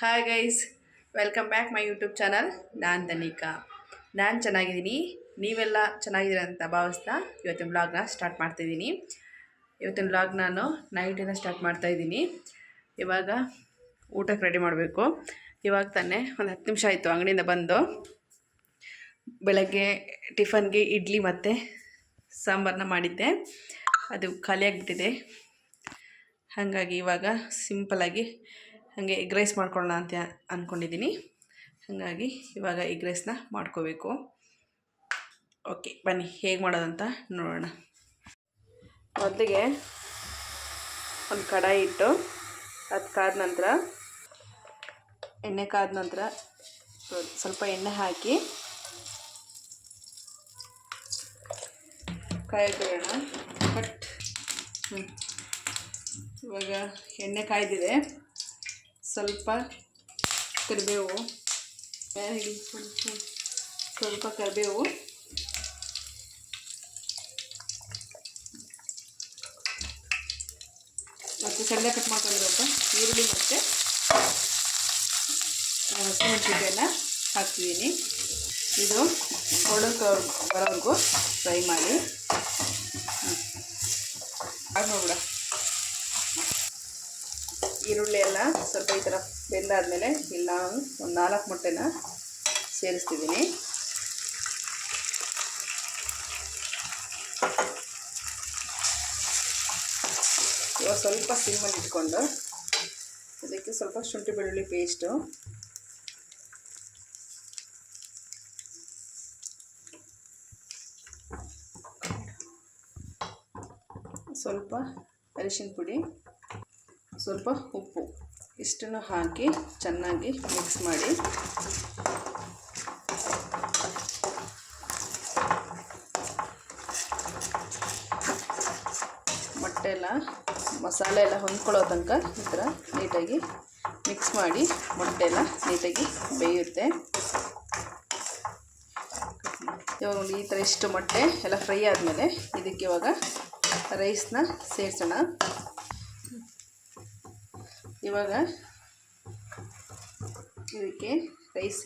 Hi guys, welcome back my YouTube channel. ನಾನು ತನಿಕಾ. ನಾನು ಚೆನ್ನಾಗಿದ್ದೀನಿ, ನೀವೆಲ್ಲ ಚೆನ್ನಾಗಿದ್ದೀರ ಅಂತ ಭಾವಿಸ್ತಾ ಇವತ್ತಿನ ವ್ಲಾಗ್ನ ಸ್ಟಾರ್ಟ್ ಮಾಡ್ತಾಯಿದ್ದೀನಿ. ಇವತ್ತಿನ ವ್ಲಾಗ್ ನಾನು ನೈಟಿಂದ ಸ್ಟಾರ್ಟ್ ಮಾಡ್ತಾಯಿದ್ದೀನಿ. ಇವಾಗ ಊಟಕ್ಕೆ ರೆಡಿ ಮಾಡಬೇಕು. ಇವಾಗ ತಾನೇ ಒಂದು 10 ನಿಮಿಷ ಆಯಿತು ಅಂಗಡಿಯಿಂದ ಬಂದು. ಬೆಳಗ್ಗೆ ಟಿಫನ್ಗೆ ಇಡ್ಲಿ ಮತ್ತು ಸಾಂಬಾರನ್ನ ಮಾಡಿದ್ದೆ, ಅದು ಖಾಲಿಯಾಗಿಬಿಟ್ಟಿದೆ. ಹಾಗಾಗಿ ಇವಾಗ ಸಿಂಪಲಾಗಿ ಹಾಗೆ ಎಗ್ ರೈಸ್ ಮಾಡ್ಕೊಳ್ಳೋಣ ಅಂತ ಅಂದ್ಕೊಂಡಿದ್ದೀನಿ. ಹಾಗಾಗಿ ಇವಾಗ ಎಗ್ ರೈಸ್ನ ಮಾಡ್ಕೋಬೇಕು. ಓಕೆ, ಬನ್ನಿ ಹೇಗೆ ಮಾಡೋದಂತ ನೋಡೋಣ. ಮೊದಲಿಗೆ ಒಂದು ಕಡಾಯಿ ಇಟ್ಟು ಅದು ಕಾದ ನಂತರ ಎಣ್ಣೆ ಕಾದ ನಂತರ ಸ್ವಲ್ಪ ಎಣ್ಣೆ ಹಾಕಿ ಕಾಯ್ಬಿಡೋಣ. ಇವಾಗ ಎಣ್ಣೆ ಕಾಯ್ದಿದೆ. ಸ್ವಲ್ಪ ಕರಿಬೇವು, ಸ್ವಲ್ಪ ಕರಿಬೇವು, ಮತ್ತು ಸಣ್ಣ ಕಟ್ ಮಾಡ್ಕೊಂಡಿರುವಂಥ ಈರುಳ್ಳಿ ಮತ್ತು ಹಸಿಮೆಣಸಿನಕಾಯಿನ ಹಾಕ್ತಿದ್ದೀನಿ. ಇದು ಗೋಲ್ಡನ್ ಕಲರ್ ಬರೋವರೆಗೂ ಫ್ರೈ ಮಾಡಿ ಹಾಕ್ಬಿಡ. ಈರುಳ್ಳಿ ಎಲ್ಲ ಸ್ವಲ್ಪ ಈ ಥರ ಬೆಂದಾದಮೇಲೆ ಇಲ್ಲ ಒಂದು 4 ಮೊಟ್ಟೆನ ಸೇರಿಸ್ತಿದ್ದೀನಿ. ಇವಾಗ ಸ್ವಲ್ಪ ಸಿಮ್ಮಲ್ಲಿ ಇಟ್ಕೊಂಡು ಅದಕ್ಕೆ ಸ್ವಲ್ಪ ಶುಂಠಿ ಬೆಳ್ಳುಳ್ಳಿ ಪೇಸ್ಟು, ಸ್ವಲ್ಪ ಅರಿಶಿನ ಪುಡಿ, ಸ್ವಲ್ಪ ಉಪ್ಪು, ಇಷ್ಟನ್ನು ಹಾಕಿ ಚೆನ್ನಾಗಿ ಮಿಕ್ಸ್ ಮಾಡಿ ಮೊಟ್ಟೆ ಎಲ್ಲ ಮಸಾಲೆ ಎಲ್ಲ ಹೊಂದ್ಕೊಳ್ಳೋ ತನಕ ಈ ಥರ ನೀಟಾಗಿ ಮಿಕ್ಸ್ ಮಾಡಿ ಮೊಟ್ಟೆ ಎಲ್ಲ ನೀಟಾಗಿ ಬೇಯುತ್ತೆ. ಇವಾಗ ನೋಡಿ ಈ ಥರ ಇಷ್ಟು ಮೊಟ್ಟೆ ಎಲ್ಲ ಫ್ರೈ ಆದಮೇಲೆ ಇದಕ್ಕೆ ಇವಾಗ ರೈಸ್ನ ಸೇರಿಸೋಣ. ಇವಾಗ ಇದಕ್ಕೆ ರೈಸ್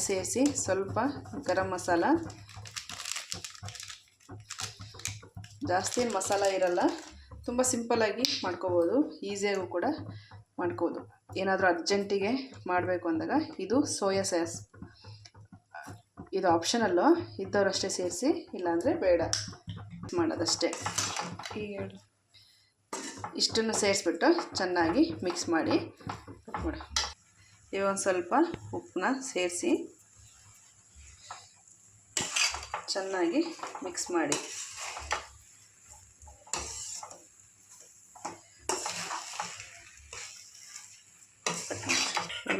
ಸೇರಿಸಿ ಸ್ವಲ್ಪ ಗರಂ ಮಸಾಲ, ಜಾಸ್ತಿ ಮಸಾಲ ಇರಲ್ಲ, ತುಂಬ ಸಿಂಪಲ್ಲಾಗಿ ಮಾಡ್ಕೋಬೋದು, ಈಸಿಯಾಗೂ ಕೂಡ ಮಾಡ್ಕೋಬೋದು. ಏನಾದರೂ ಅರ್ಜೆಂಟಿಗೆ ಮಾಡಬೇಕು ಅಂದಾಗ ಇದು ಸೋಯಾ ಸಾಸ್, ಇದು ಆಪ್ಷನಲ್ಲು, ಇದ್ದವರಷ್ಟೇ ಸೇರಿಸಿ, ಇಲ್ಲಾಂದರೆ ಬೇಡ ಮಾಡೋದಷ್ಟೇ. ಇಷ್ಟನ್ನು ಸೇರಿಸ್ಬಿಟ್ಟು ಚೆನ್ನಾಗಿ ಮಿಕ್ಸ್ ಮಾಡಿ ನೋಡಿ. ಇವಾಗ ಒಂದು ಸ್ವಲ್ಪ ಉಪ್ಪನ್ನ ಸೇರಿಸಿ ಚೆನ್ನಾಗಿ ಮಿಕ್ಸ್ ಮಾಡಿ.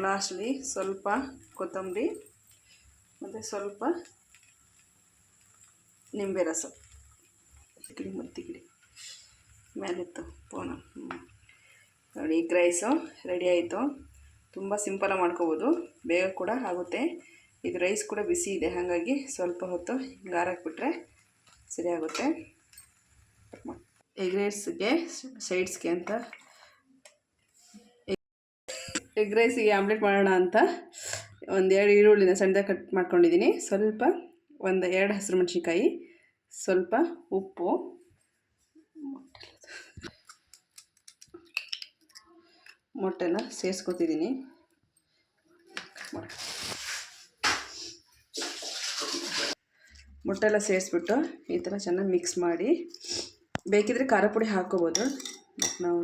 ಲಾಸ್ಟ್ಲಿ ಸ್ವಲ್ಪ ಕೊತ್ತಂಬರಿ ಮತ್ತು ಸ್ವಲ್ಪ ನಿಂಬೆ ರಸ ಮೇಲಿತ್ತು ಪೋನ ನೋಡಿ. ಎಗ್ ರೈಸು ರೆಡಿ ಆಯಿತು. ತುಂಬ ಸಿಂಪಲಾಗಿ ಮಾಡ್ಕೋಬೋದು, ಬೇಗ ಕೂಡ ಆಗುತ್ತೆ. ಇದು ರೈಸ್ ಕೂಡ ಬಿಸಿ ಇದೆ, ಹಾಗಾಗಿ ಸ್ವಲ್ಪ ಹೊತ್ತು ಹಿಂಗೆ ಹಾರಾಕ್ಬಿಟ್ರೆ ಸರಿ ಆಗುತ್ತೆ. ಎಗ್ ರೈಸ್ಗೆ ಸೈಡ್ಸ್ಗೆ ಅಂತ ಎಗ್ ರೈಸಿಗೆ ಆಮ್ಲೆಟ್ ಮಾಡೋಣ ಅಂತ ಒಂದು 2 ಈರುಳ್ಳಿನ ಸಣ್ಣದಾಗಿ ಕಟ್ ಮಾಡ್ಕೊಂಡಿದ್ದೀನಿ. ಸ್ವಲ್ಪ ಒಂದು 2 ಹಸಿರು ಮೆಣಸಿನ್ಕಾಯಿ, ಸ್ವಲ್ಪ ಉಪ್ಪು, ಮೊಟ್ಟೆನ ಸೇರಿಸ್ಕೊತಿದ್ದೀನಿ. ಮೊಟ್ಟೆ ಎಲ್ಲ ಸೇರಿಸ್ಬಿಟ್ಟು ಈ ಥರ ಚೆನ್ನಾಗಿ ಮಿಕ್ಸ್ ಮಾಡಿ, ಬೇಕಿದ್ರೆ ಖಾರ ಪುಡಿ ಹಾಕ್ಕೋಬೋದು. ಬಟ್ ನಾವು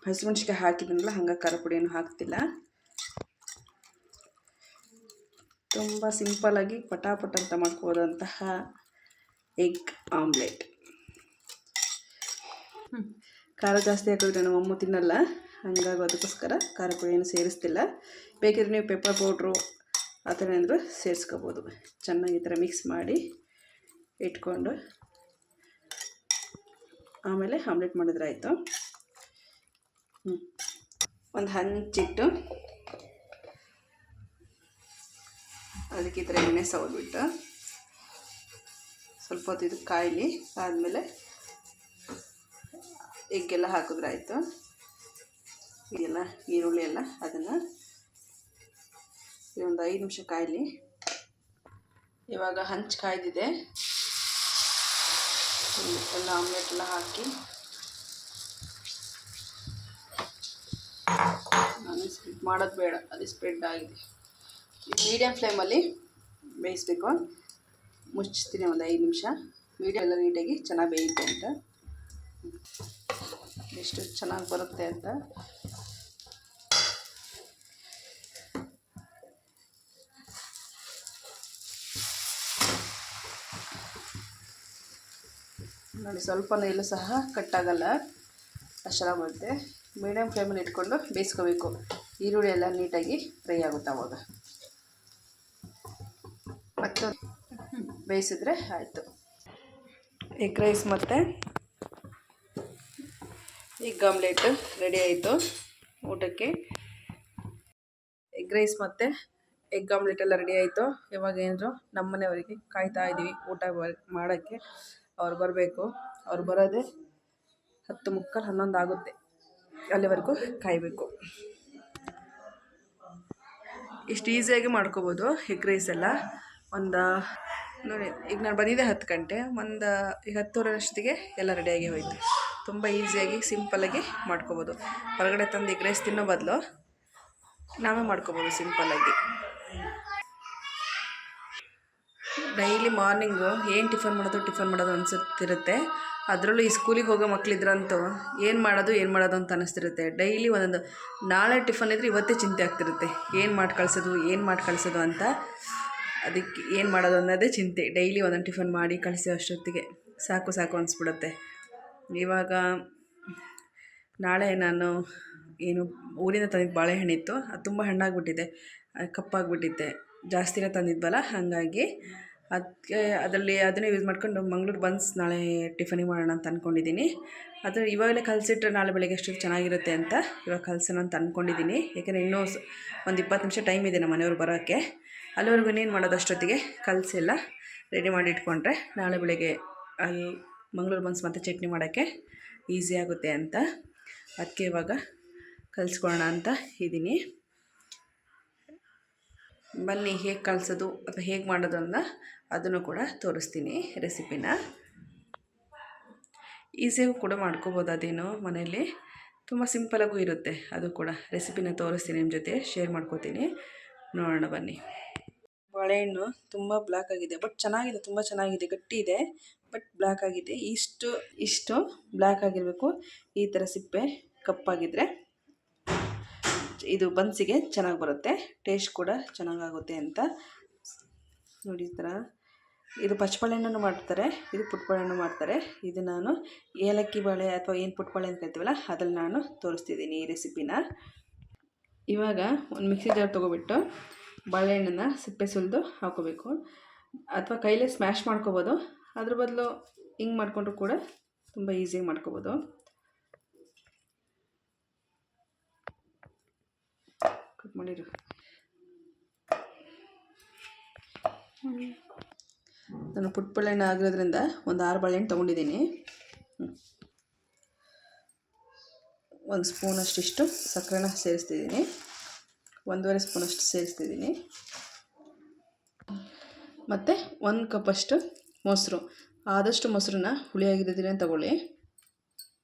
ಹಸಿಮೆಣ್ಸಿನ್ಕಾಯಿ ಹಾಕಿದ್ನಲ್ಲ, ಹಂಗಾಗಿ ಖಾರ ಪುಡಿಯನ್ನು ಹಾಕ್ತಿಲ್ಲ. ತುಂಬ ಸಿಂಪಲಾಗಿ ಪಟಾಪಟ ಅಂತ ಮಾಡ್ಕೋದಂತಹ ಎಗ್ ಆಮ್ಲೆಟ್. ಖಾರ ಜಾಸ್ತಿ ಹಾಕಿದ್ರೆ ನಮ್ಮಮ್ಮ ತಿನ್ನಲ್ಲ, ಹಂಗಾಗಿ ಅದಕ್ಕೋಸ್ಕರ ಖಾರ ಪುಡಿಯನ್ನು ಸೇರಿಸ್ತಿಲ್ಲ. ಬೇಕಿದ್ರೆ ನೀವು ಪೆಪ್ಪರ್ ಪೌಡ್ರು ಆ ಥರ ಏನಾದರೂ ಸೇರಿಸ್ಕೋಬೋದು. ಚೆನ್ನಾಗಿ ಈ ಥರ ಮಿಕ್ಸ್ ಮಾಡಿ ಇಟ್ಕೊಂಡು ಆಮೇಲೆ ಆಮ್ಲೆಟ್ ಮಾಡಿದ್ರೆ ಆಯಿತು. ಒಂದು ಹಂಚಿಟ್ಟು ಅದಕ್ಕೆ ಈ ಥರ ಎಣ್ಣೆ ಸವದ್ಬಿಟ್ಟು ಸ್ವಲ್ಪ ಹೊತ್ತು ಇದು ಕಾಯಲಿ. ಆದಮೇಲೆ ಎಗ್ಗೆಲ್ಲ ಹಾಕಿದ್ರಾಯ್ತು. ಇದೆಲ್ಲ ಈರುಳ್ಳಿ ಎಲ್ಲ ಅದನ್ನು ಒಂದು 5 ನಿಮಿಷ ಕಾಯಲಿ. ಇವಾಗ ಹಂಚು ಕಾಯ್ದಿದೆ, ಎಲ್ಲ ಆಮ್ಲೆಟ್ ಎಲ್ಲ ಹಾಕಿ ನಾನು ಸ್ಪ್ರೆಡ್ ಮಾಡೋದು ಬೇಡ, ಅದು ಸ್ಪ್ರೆಡ್ ಆಗಿದೆ. ಮೀಡಿಯಮ್ ಫ್ಲೇಮಲ್ಲಿ ಬೇಯಿಸ್ಬೇಕು. ಮುಚ್ಚಿಸ್ತೀನಿ ಒಂದು 5 ನಿಮಿಷ. ಮೀಡಿಯಮ್ ಎಲ್ಲ ನೀಟಾಗಿ ಚೆನ್ನಾಗಿ ಬೇಯುತ್ತೆ ಅಂತ, ಎಷ್ಟು ಚೆನ್ನಾಗಿ ಬರುತ್ತೆ ಅಂತ. ನೋಡಿ, ಸ್ವಲ್ಪನೂ ಎಲ್ಲೂ ಸಹ ಕಟ್ಟಾಗಲ್ಲ, ಅಷ್ಟೆಲ್ಲ ಬರುತ್ತೆ. ಮೀಡಿಯಮ್ ಫ್ಲೇಮಲ್ಲಿ ಇಟ್ಕೊಂಡು ಬೇಯಿಸ್ಕೋಬೇಕು. ಈರುಳ್ಳಿ ಎಲ್ಲ ನೀಟಾಗಿ ಫ್ರೈ ಆಗುತ್ತೆ ಅವಾಗ. ಮತ್ತು ಬೇಯಿಸಿದ್ರೆ ಆಯಿತು. ಎಗ್ ರೈಸ್ ಮತ್ತು ಎಗ್ ಆಮ್ಲೆಟ್ ರೆಡಿ ಆಯಿತು ಊಟಕ್ಕೆ. ಎಗ್ ರೈಸ್ ಮತ್ತು ಎಗ್ ಆಮ್ಲೆಟ್ ಎಲ್ಲ ರೆಡಿ ಆಯಿತು. ಇವಾಗ ಏನಾದರೂ ನಮ್ಮ ಮನೆಯವರಿಗೆ ಕಾಯ್ತಾ ಇದ್ದೀವಿ ಊಟ ಮಾಡೋಕ್ಕೆ. ಅವ್ರು ಬರಬೇಕು. ಅವ್ರು ಬರೋದೇ 10:45, 11 ಆಗುತ್ತೆ. ಅಲ್ಲಿವರೆಗೂ ಕಾಯಬೇಕು. ಇಷ್ಟು ಈಸಿಯಾಗಿ ಮಾಡ್ಕೋಬೋದು ಎಗ್ ರೈಸ್ ಎಲ್ಲ. ನೋಡಿ, ಈಗ ನಾನು ಬಂದಿದ್ದೆ 10 ಗಂಟೆ, ಈಗ 10:30 ಅಷ್ಟೊತ್ತಿಗೆ ಎಲ್ಲ ರೆಡಿಯಾಗಿ ಹೋಯಿತು. ತುಂಬ ಈಸಿಯಾಗಿ ಸಿಂಪಲ್ಲಾಗಿ ಮಾಡ್ಕೋಬೋದು. ಹೊರಗಡೆ ತಂದು ಎಗ್ ರೈಸ್ ತಿನ್ನೋ ಬದಲು ನಾವೇ ಮಾಡ್ಕೋಬೋದು ಸಿಂಪಲ್ಲಾಗಿ. ಡೈಲಿ ಮಾರ್ನಿಂಗು ಏನು ಟಿಫನ್ ಮಾಡೋದು ಅನಿಸುತ್ತಿರುತ್ತೆ. ಅದರಲ್ಲೂ ಈ ಸ್ಕೂಲಿಗೆ ಹೋಗೋ ಮಕ್ಕಳಿದ್ರಂತೂ ಏನು ಮಾಡೋದು ಅಂತ ಅನ್ನಿಸ್ತಿರುತ್ತೆ. ಡೈಲಿ ಒಂದೊಂದು, ನಾಳೆ ಟಿಫನ್ ಇದ್ದರೆ ಇವತ್ತೇ ಚಿಂತೆ ಆಗ್ತಿರುತ್ತೆ, ಏನು ಮಾಡಿ ಕಳಿಸೋದು ಅಂತ. ಅದಕ್ಕೆ ಏನು ಮಾಡೋದು ಅನ್ನೋದೇ ಚಿಂತೆ. ಡೈಲಿ ಒಂದೊಂದು ಟಿಫನ್ ಮಾಡಿ ಕಳಿಸೋ ಅಷ್ಟೊತ್ತಿಗೆ ಸಾಕು ಅನಿಸ್ಬಿಡುತ್ತೆ. ಇವಾಗ ನಾಳೆ ನಾನು ಊರಿಂದ ತಂದಿದ್ದು ಬಾಳೆಹಣ್ಣಿತ್ತು, ಅದು ತುಂಬ ಹಣ್ಣಾಗಿಬಿಟ್ಟಿದೆ, ಕಪ್ಪಾಗಿಬಿಟ್ಟಿತ್ತೆ. ಜಾಸ್ತಿನೇ ತಂದಿದ್ವಲ್ಲ, ಹಾಗಾಗಿ ಅದರಲ್ಲಿ ಅದನ್ನೇ ಯೂಸ್ ಮಾಡ್ಕೊಂಡು ಮಂಗಳೂರು ಬನ್ಸ್ ನಾಳೆ ಟಿಫನಿಗೆ ಮಾಡೋಣ ಅಂತ ಅಂದ್ಕೊಂಡಿದ್ದೀನಿ. ಅದು ಇವಾಗಲೇ ಕಲಸಿಟ್ರೆ ನಾಳೆ ಬೆಳಗ್ಗೆ ಅಷ್ಟೊತ್ತು ಚೆನ್ನಾಗಿರುತ್ತೆ ಅಂತ ಇವಾಗ ಕಲಸೋಣ ಅಂತ ಅಂದ್ಕೊಂಡಿದ್ದೀನಿ. ಯಾಕೆಂದರೆ ಇನ್ನೂ ಒಂದು 20 ನಿಮಿಷ ಟೈಮ್ ಇದೆ ನಮ್ಮ ಮನೆಯವ್ರು ಬರೋಕ್ಕೆ. ಅಲ್ಲಿವರೆಗೂ ಇನ್ನೇನು ಮಾಡೋದು, ಅಷ್ಟೊತ್ತಿಗೆ ಕಲಸೆಲ್ಲ ರೆಡಿ ಮಾಡಿ ಇಟ್ಕೊಂಡ್ರೆ ನಾಳೆ ಬೆಳಗ್ಗೆ ಅಲ್ಲಿ ಮಂಗಳೂರು ಬನ್ಸ್ ಮತ್ತು ಚಟ್ನಿ ಮಾಡೋಕ್ಕೆ ಈಸಿ ಆಗುತ್ತೆ ಅಂತ. ಅದಕ್ಕೆ ಇವಾಗ ಕಲಿಸ್ಕೊಳ್ಳೋಣ ಅಂತ ಇದ್ದೀನಿ. ಬನ್ನಿ, ಹೇಗೆ ಕಲಿಸೋದು ಅಥವಾ ಹೇಗೆ ಮಾಡೋದು ಅಂತ ಅದನ್ನು ಕೂಡ ತೋರಿಸ್ತೀನಿ ರೆಸಿಪಿನ. ಈಸಿಯಾಗೂ ಕೂಡ ಮಾಡ್ಕೋಬೋದು, ಅದೇನು ಮನೆಯಲ್ಲಿ ತುಂಬ ಸಿಂಪಲಾಗೂ ಇರುತ್ತೆ. ಅದು ಕೂಡ ರೆಸಿಪಿನ ತೋರಿಸ್ತೀನಿ, ನಿಮ್ಮ ಜೊತೆ ಶೇರ್ ಮಾಡ್ಕೋತೀನಿ. ನೋಡೋಣ ಬನ್ನಿ. ಬಾಳೆಹಣ್ಣು ತುಂಬ ಬ್ಲ್ಯಾಕ್ ಆಗಿದೆ, ಬಟ್ ಚೆನ್ನಾಗಿದೆ, ತುಂಬ ಚೆನ್ನಾಗಿದೆ, ಗಟ್ಟಿ ಇದೆ, ಬಟ್ ಬ್ಲ್ಯಾಕ್ ಆಗಿದೆ. ಇಷ್ಟು ಬ್ಲ್ಯಾಕ್ ಆಗಿರಬೇಕು. ಈ ಥರ ಸಿಪ್ಪೆ ಕಪ್ಪಾಗಿದ್ದರೆ ಇದು ಬನ್ಸಿಗೆ ಚೆನ್ನಾಗಿ ಬರುತ್ತೆ, ಟೇಸ್ಟ್ ಕೂಡ ಚೆನ್ನಾಗಾಗುತ್ತೆ ಅಂತ. ನೋಡಿ, ಈ ಥರ. ಇದು ಪಚ್ಚಬಾಳೆಹಣ್ಣು ಮಾಡ್ತಾರೆ, ಇದು ಪುಟ್ಟಬಾಳೆಹಣ್ಣು ಮಾಡ್ತಾರೆ. ಇದು ನಾನು ಏಲಕ್ಕಿ ಬಾಳೆ ಅಥವಾ ಏನು ಪುಟ್ಟಬಾಳೆ ಅಂತ ಹೇಳ್ತೀವಲ್ಲ, ಅದ್ರಲ್ಲಿ ನಾನು ತೋರಿಸ್ತಿದ್ದೀನಿ ಈ ರೆಸಿಪಿನ. ಇವಾಗ ಒಂದು ಮಿಕ್ಸಿ ಜಾರ್ ತೊಗೊಬಿಟ್ಟು ಬಾಳೆಹಣ್ಣನ್ನು ಸಿಪ್ಪೆ ಸುಲಿದು ಹಾಕೋಬೇಕು, ಅಥವಾ ಕೈಲೇ ಸ್ಮ್ಯಾಶ್ ಮಾಡ್ಕೋಬೋದು. ಅದ್ರ ಬದಲು ಹಿಂಗೆ ಮಾಡಿಕೊಂಡ್ರು ಕೂಡ ತುಂಬ ಈಸಿಯಾಗಿ ಮಾಡ್ಕೋಬೋದು. ಕಟ್ ಮಾಡಿರು. ನಾನು ಪುಟ್ಟಬಾಳೆಹಣ್ಣು ಆಗಿರೋದ್ರಿಂದ ಒಂದು 6 ಬಾಳೆಹಣ್ಣು ತೊಗೊಂಡಿದ್ದೀನಿ. 1 ಸ್ಪೂನಷ್ಟಿಷ್ಟು ಸಕ್ಕರೆನ ಸೇರಿಸ್ತಿದ್ದೀನಿ, 1.5 ಸ್ಪೂನಷ್ಟು ಸೇರಿಸ್ತಿದ್ದೀನಿ. ಮತ್ತು 1 ಕಪ್ಪಷ್ಟು ಮೊಸರು. ಆದಷ್ಟು ಮೊಸರನ್ನ ಹುಳಿಯಾಗಿರೋದನ್ನೇ ತಗೊಳ್ಳಿ.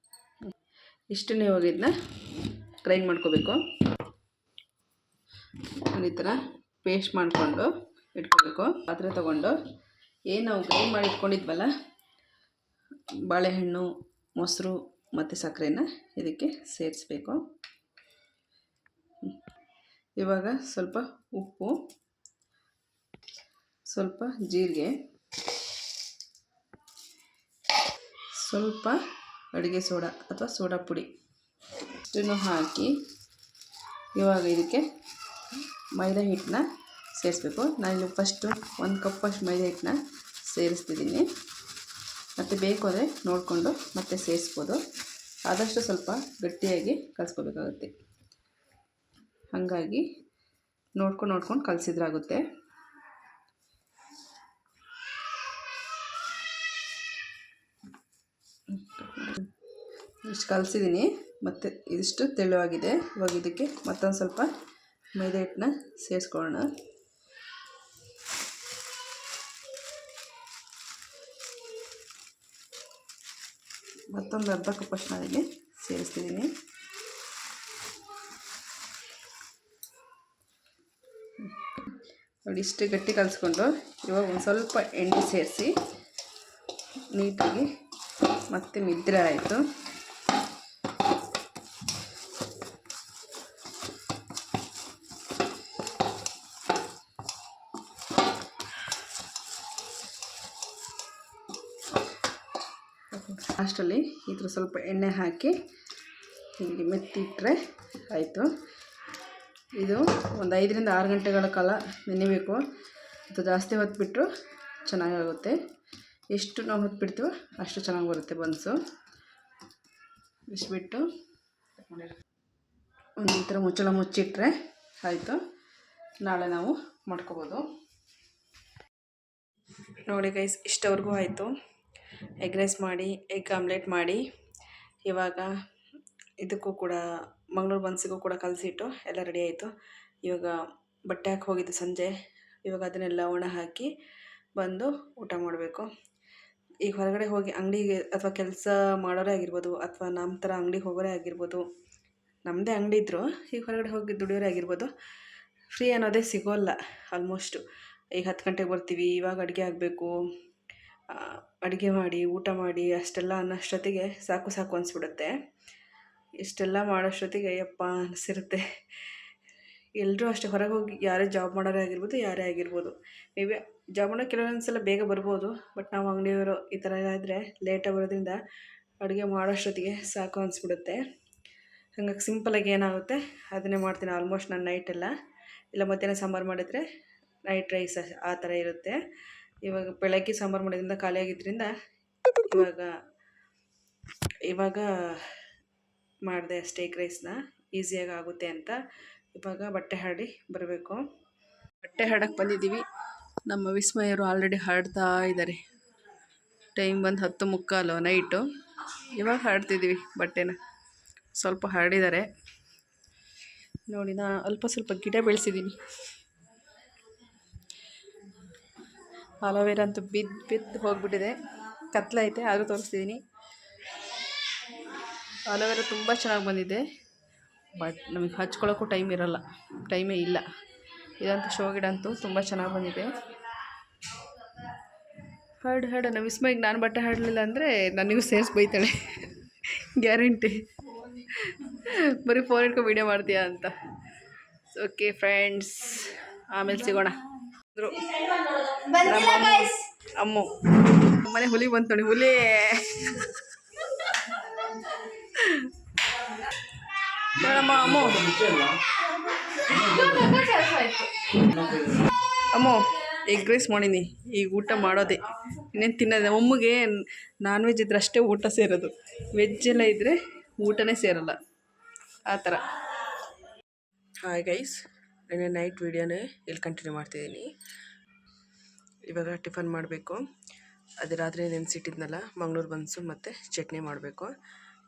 ಇಷ್ಟನ್ನೇ ಇವಾಗ ಇದನ್ನ ಗ್ರೈಂಡ್ ಮಾಡ್ಕೋಬೇಕು. ಈ ಥರ ಪೇಸ್ಟ್ ಮಾಡಿಕೊಂಡು ಇಟ್ಕೋಬೇಕು. ಪಾತ್ರೆ ತೊಗೊಂಡು ಏನು ನಾವು ಗ್ರೈಂಡ್ ಮಾಡಿ ಇಟ್ಕೊಂಡಿದ್ವಲ್ಲ, ಬಾಳೆಹಣ್ಣು, ಮೊಸರು ಮತ್ತು ಸಕ್ಕರೆನ ಇದಕ್ಕೆ ಸೇರಿಸ್ಬೇಕು. ಇವಾಗ ಸ್ವಲ್ಪ ಉಪ್ಪು, ಸ್ವಲ್ಪ ಜೀರಿಗೆ, ಸ್ವಲ್ಪ ಅಡುಗೆ ಸೋಡಾ ಅಥವಾ ಸೋಡಾ ಪುಡಿ ಇಷ್ಟನ್ನು ಹಾಕಿ ಇವಾಗ ಇದಕ್ಕೆ ಮೈದಾ ಹಿಟ್ಟನ್ನ ಸೇರಿಸ್ಬೇಕು. ನಾನಿಲ್ಲಿ ಫಸ್ಟು 1 ಕಪ್ಪಷ್ಟು ಮೈದಾ ಹಿಟ್ಟನ್ನ ಸೇರಿಸ್ತಿದ್ದೀನಿ. ಮತ್ತು ಬೇಕು ಅಂದರೆ ನೋಡಿಕೊಂಡು ಮತ್ತೆ ಸೇರಿಸ್ಬೋದು. ಆದಷ್ಟು ಸ್ವಲ್ಪ ಗಟ್ಟಿಯಾಗಿ ಕಲಿಸ್ಕೋಬೇಕಾಗುತ್ತೆ, ಹಾಗಾಗಿ ನೋಡ್ಕೊಂಡು ಕಲಿಸಿದ್ರಾಗುತ್ತೆ. ಇಷ್ಟು ಕಲಿಸಿದ್ದೀನಿ. ಮತ್ತು ಇದಿಷ್ಟು ತೆಳುವಾಗಿದೆ. ಇವಾಗ ಇದಕ್ಕೆ ಮತ್ತೊಂದು ಸ್ವಲ್ಪ ಮೈದಾ ಹಿಟ್ಟನ್ನ ಸೇರಿಸ್ಕೊಳ್ಳೋಣ. ಮತ್ತೊಂದು ಅರ್ಧ ಕಪ್ಪಷ್ಟು ನಾನಿಲ್ಲಿ ಸೇರಿಸ್ತಿದ್ದೀನಿ. ನೋಡಿ ಇಷ್ಟು ಗಟ್ಟಿ ಕಲಿಸ್ಕೊಂಡು ಇವಾಗ ಒಂದು ಸ್ವಲ್ಪ ಎಣ್ಣೆ ಸೇರಿಸಿ ನೀಟಾಗಿ ಮತ್ತೆ ಮಿದ್ರೆ ಆಯಿತು. ಅಷ್ಟರಲ್ಲಿ ಇದ್ರ ಸ್ವಲ್ಪ ಎಣ್ಣೆ ಹಾಕಿ ಹೀಗೆ ಮೆತ್ತಿಟ್ಟರೆ ಆಯಿತು. ಇದು ಒಂದು 5ರಿಂದ 6 ಗಂಟೆಗಳ ಕಾಲ ನೆನೆಯಬೇಕು. ಅದು ಜಾಸ್ತಿ ಹೊತ್ತು ಬಿಟ್ಟರು ಚೆನ್ನಾಗಾಗುತ್ತೆ. ಎಷ್ಟು ನಾವು ಹೊತ್ತು ಬಿಡ್ತೀವೋ ಅಷ್ಟು ಚೆನ್ನಾಗಿ ಬರುತ್ತೆ ಬನ್ಸು. ಬಿಟ್ಟು ಒಂದು ಈ ಥರ ಮುಚ್ಚಳ ಮುಚ್ಚಿಟ್ರೆ ಆಯಿತು. ನಾಳೆ ನಾವು ಮಾಡ್ಕೋಬೋದು. ನೋಡಿ ಗೈಸ್, ಇಷ್ಟವರೆಗೂ ಆಯಿತು. ಎಗ್ ರೈಸ್ ಮಾಡಿ, ಎಗ್ ಆಮ್ಲೆಟ್ ಮಾಡಿ, ಇವಾಗ ಇದಕ್ಕೂ ಕೂಡ ಮಂಗಳೂರು ಬನ್ಸಿಗೂ ಕೂಡ ಕಲಸಿಟ್ಟು ಎಲ್ಲ ರೆಡಿ ಆಯಿತು. ಇವಾಗ ಬಟ್ಟೆ ಹಾಕಿ ಹೋಗಿದ್ದು ಸಂಜೆ. ಇವಾಗ ಅದನ್ನೆಲ್ಲ ಒಣ ಹಾಕಿ ಬಂದು ಊಟ ಮಾಡಬೇಕು. ಈಗ ಹೊರಗಡೆ ಹೋಗಿ ಅಂಗಡಿಗೆ ಅಥವಾ ಕೆಲಸ ಮಾಡೋರೇ ಆಗಿರ್ಬೋದು, ಅಥವಾ ನಮ್ಮ ಥರ ಅಂಗಡಿಗೆ ಹೋಗೋರೇ ಆಗಿರ್ಬೋದು, ನಮ್ಮದೇ ಅಂಗಡಿ ಇದ್ದರೂ ಈಗ ಹೊರಗಡೆ ಹೋಗಿ ದುಡಿಯೋರೇ ಆಗಿರ್ಬೋದು, ಫ್ರೀ ಅನ್ನೋದೇ ಸಿಗೋಲ್ಲ ಆಲ್ಮೋಸ್ಟು. ಈಗ 10 ಗಂಟೆಗೆ ಬರ್ತೀವಿ, ಇವಾಗ ಅಡುಗೆ ಆಗಬೇಕು, ಅಡುಗೆ ಮಾಡಿ ಊಟ ಮಾಡಿ ಅಷ್ಟೆಲ್ಲ ಅನ್ನೋಷ್ಟೊತ್ತಿಗೆ ಸಾಕು ಅನಿಸ್ಬಿಡುತ್ತೆ. ಇಷ್ಟೆಲ್ಲ ಮಾಡೋಷ್ಟೊತ್ತಿಗೆ ಯಪ್ಪ ಅನಿಸಿರುತ್ತೆ. ಎಲ್ಲರೂ ಅಷ್ಟೇ ಹೊರಗೆ ಹೋಗಿ ಯಾರೇ ಜಾಬ್ ಮಾಡೋರೇ ಆಗಿರ್ಬೋದು, ಯಾರೇ ಆಗಿರ್ಬೋದು. ಮೇ ಬಿ ಜಾಬ್ ಮಾಡೋ ಕೆಲವೊಂದು ಸಲ ಬೇಗ ಬರ್ಬೋದು, ಬಟ್ ನಾವು ಅಂಗಡಿಯವರು ಈ ಥರ ಆದರೆ ಲೇಟಾಗಿ ಬರೋದ್ರಿಂದ ಅಡುಗೆ ಮಾಡೋಷ್ಟೊತ್ತಿಗೆ ಸಾಕು ಅನಿಸ್ಬಿಡುತ್ತೆ. ಹಾಗಾಗಿ ಸಿಂಪಲಾಗಿ ಏನಾಗುತ್ತೆ ಅದನ್ನೇ ಮಾಡ್ತೀನಿ ಆಲ್ಮೋಸ್ಟ್ ನಾನು ನೈಟೆಲ್ಲ. ಇಲ್ಲ ಮಧ್ಯಾಹ್ನ ಸಾಂಬಾರು ಮಾಡಿದರೆ ನೈಟ್ ರೈಸ್ ಆ ಥರ ಇರುತ್ತೆ. ಇವಾಗ ಬೆಳಗ್ಗೆ ಸಾಂಬಾರು ಮಾಡೋದ್ರಿಂದ ಖಾಲಿಯಾಗಿದ್ದರಿಂದ ಇವಾಗ ಮಾಡಿದೆ ಅಷ್ಟೇ ಎಗ್ ರೈಸ್ನ, ಈಸಿಯಾಗಿ ಆಗುತ್ತೆ ಅಂತ. ಇವಾಗ ಬಟ್ಟೆ ಹರಡಿ ಬರಬೇಕು. ಬಟ್ಟೆ ಹರಡಕ್ಕೆ ಬಂದಿದ್ದೀವಿ. ನಮ್ಮ ವಿಸ್ಮಯರು ಆಲ್ರೆಡಿ ಹರಡ್ತಾ ಇದ್ದಾರೆ. ಟೈಮ್ ಬಂದು 10:45 ನೈಟು. ಇವಾಗ ಹರಡ್ತಿದ್ದೀವಿ ಬಟ್ಟೆನ. ಸ್ವಲ್ಪ ಹರಡಿದ್ದಾರೆ ನೋಡಿ. ನಾನು ಸ್ವಲ್ಪ ಗಿಡ ಬೆಳೆಸಿದ್ದೀನಿ. ಅಲೋವೆರಾ ಅಂತೂ ಬಿದ್ದು ಹೋಗಿಬಿಟ್ಟಿದೆ. ಕತ್ಲೈತೆ ಆದರೂ ತೋರಿಸ್ತಿದ್ದೀನಿ. ಅಲೋವೆರಾ ತುಂಬ ಚೆನ್ನಾಗಿ ಬಂದಿದೆ, ಬಟ್ ನಮಗೆ ಹಚ್ಕೊಳ್ಳೋಕ್ಕೂ ಟೈಮೇ ಇಲ್ಲ. ಇದಂತೂ ಶೋ ಗಿಡ ಅಂತೂ ತುಂಬ ಚೆನ್ನಾಗಿ ಬಂದಿದೆ. ಹರಡು ನಮ್ಮ ವಿಸ್ಮಯಿಗೆ ನಾನು ಬಟ್ಟೆ ಹರಡಲಿಲ್ಲ ಅಂದರೆ ನನಗೂ ಸೇರಿಸಿ ಬೈತಾಳೆ ಗ್ಯಾರಂಟಿ. ಬರೀ ಫೋನ್ ಇಟ್ಕೊಂಡು ವೀಡಿಯೋ ಮಾಡ್ತೀಯಾ ಅಂತ. ಓಕೆ ಫ್ರೆಂಡ್ಸ್, ಆಮೇಲೆ ಸಿಗೋಣ. ಅಮ್ಮು ಮನೆ ಹುಲಿ ಬಂತು ನೋಡಿ, ಹುಲಿ. ಅಮ್ಮು ಎಗ್ ರೈಸ್ ಮಾಡೀನಿ, ಈಗ ಊಟ ಮಾಡೋದೆ, ಇನ್ನೇನು ತಿನ್ನೋದೆ. ಒಮ್ಮಗೆ ನಾನ್ ವೆಜ್ ಇದ್ರೆ ಅಷ್ಟೇ ಊಟ ಸೇರೋದು, ವೆಜ್ ಎಲ್ಲ ಇದ್ದರೆ ಊಟನೇ ಸೇರಲ್ಲ, ಆ ಥರ. ಹಾಯ್ ಗೈಸ್, ನಾನು ನೈಟ್ ವೀಡಿಯೋನೇ ಇಲ್ಲಿ ಕಂಟಿನ್ಯೂ ಮಾಡ್ತಿದ್ದೀನಿ. ಇವಾಗ ಟಿಫನ್ ಮಾಡಬೇಕು. ಅದು ರಾತ್ರಿ ನೆನೆಸಿಟ್ಟಿದ್ನಲ್ಲ ಮಂಗಳೂರು ಬನ್ಸು ಮತ್ತು ಚಟ್ನಿ ಮಾಡಬೇಕು.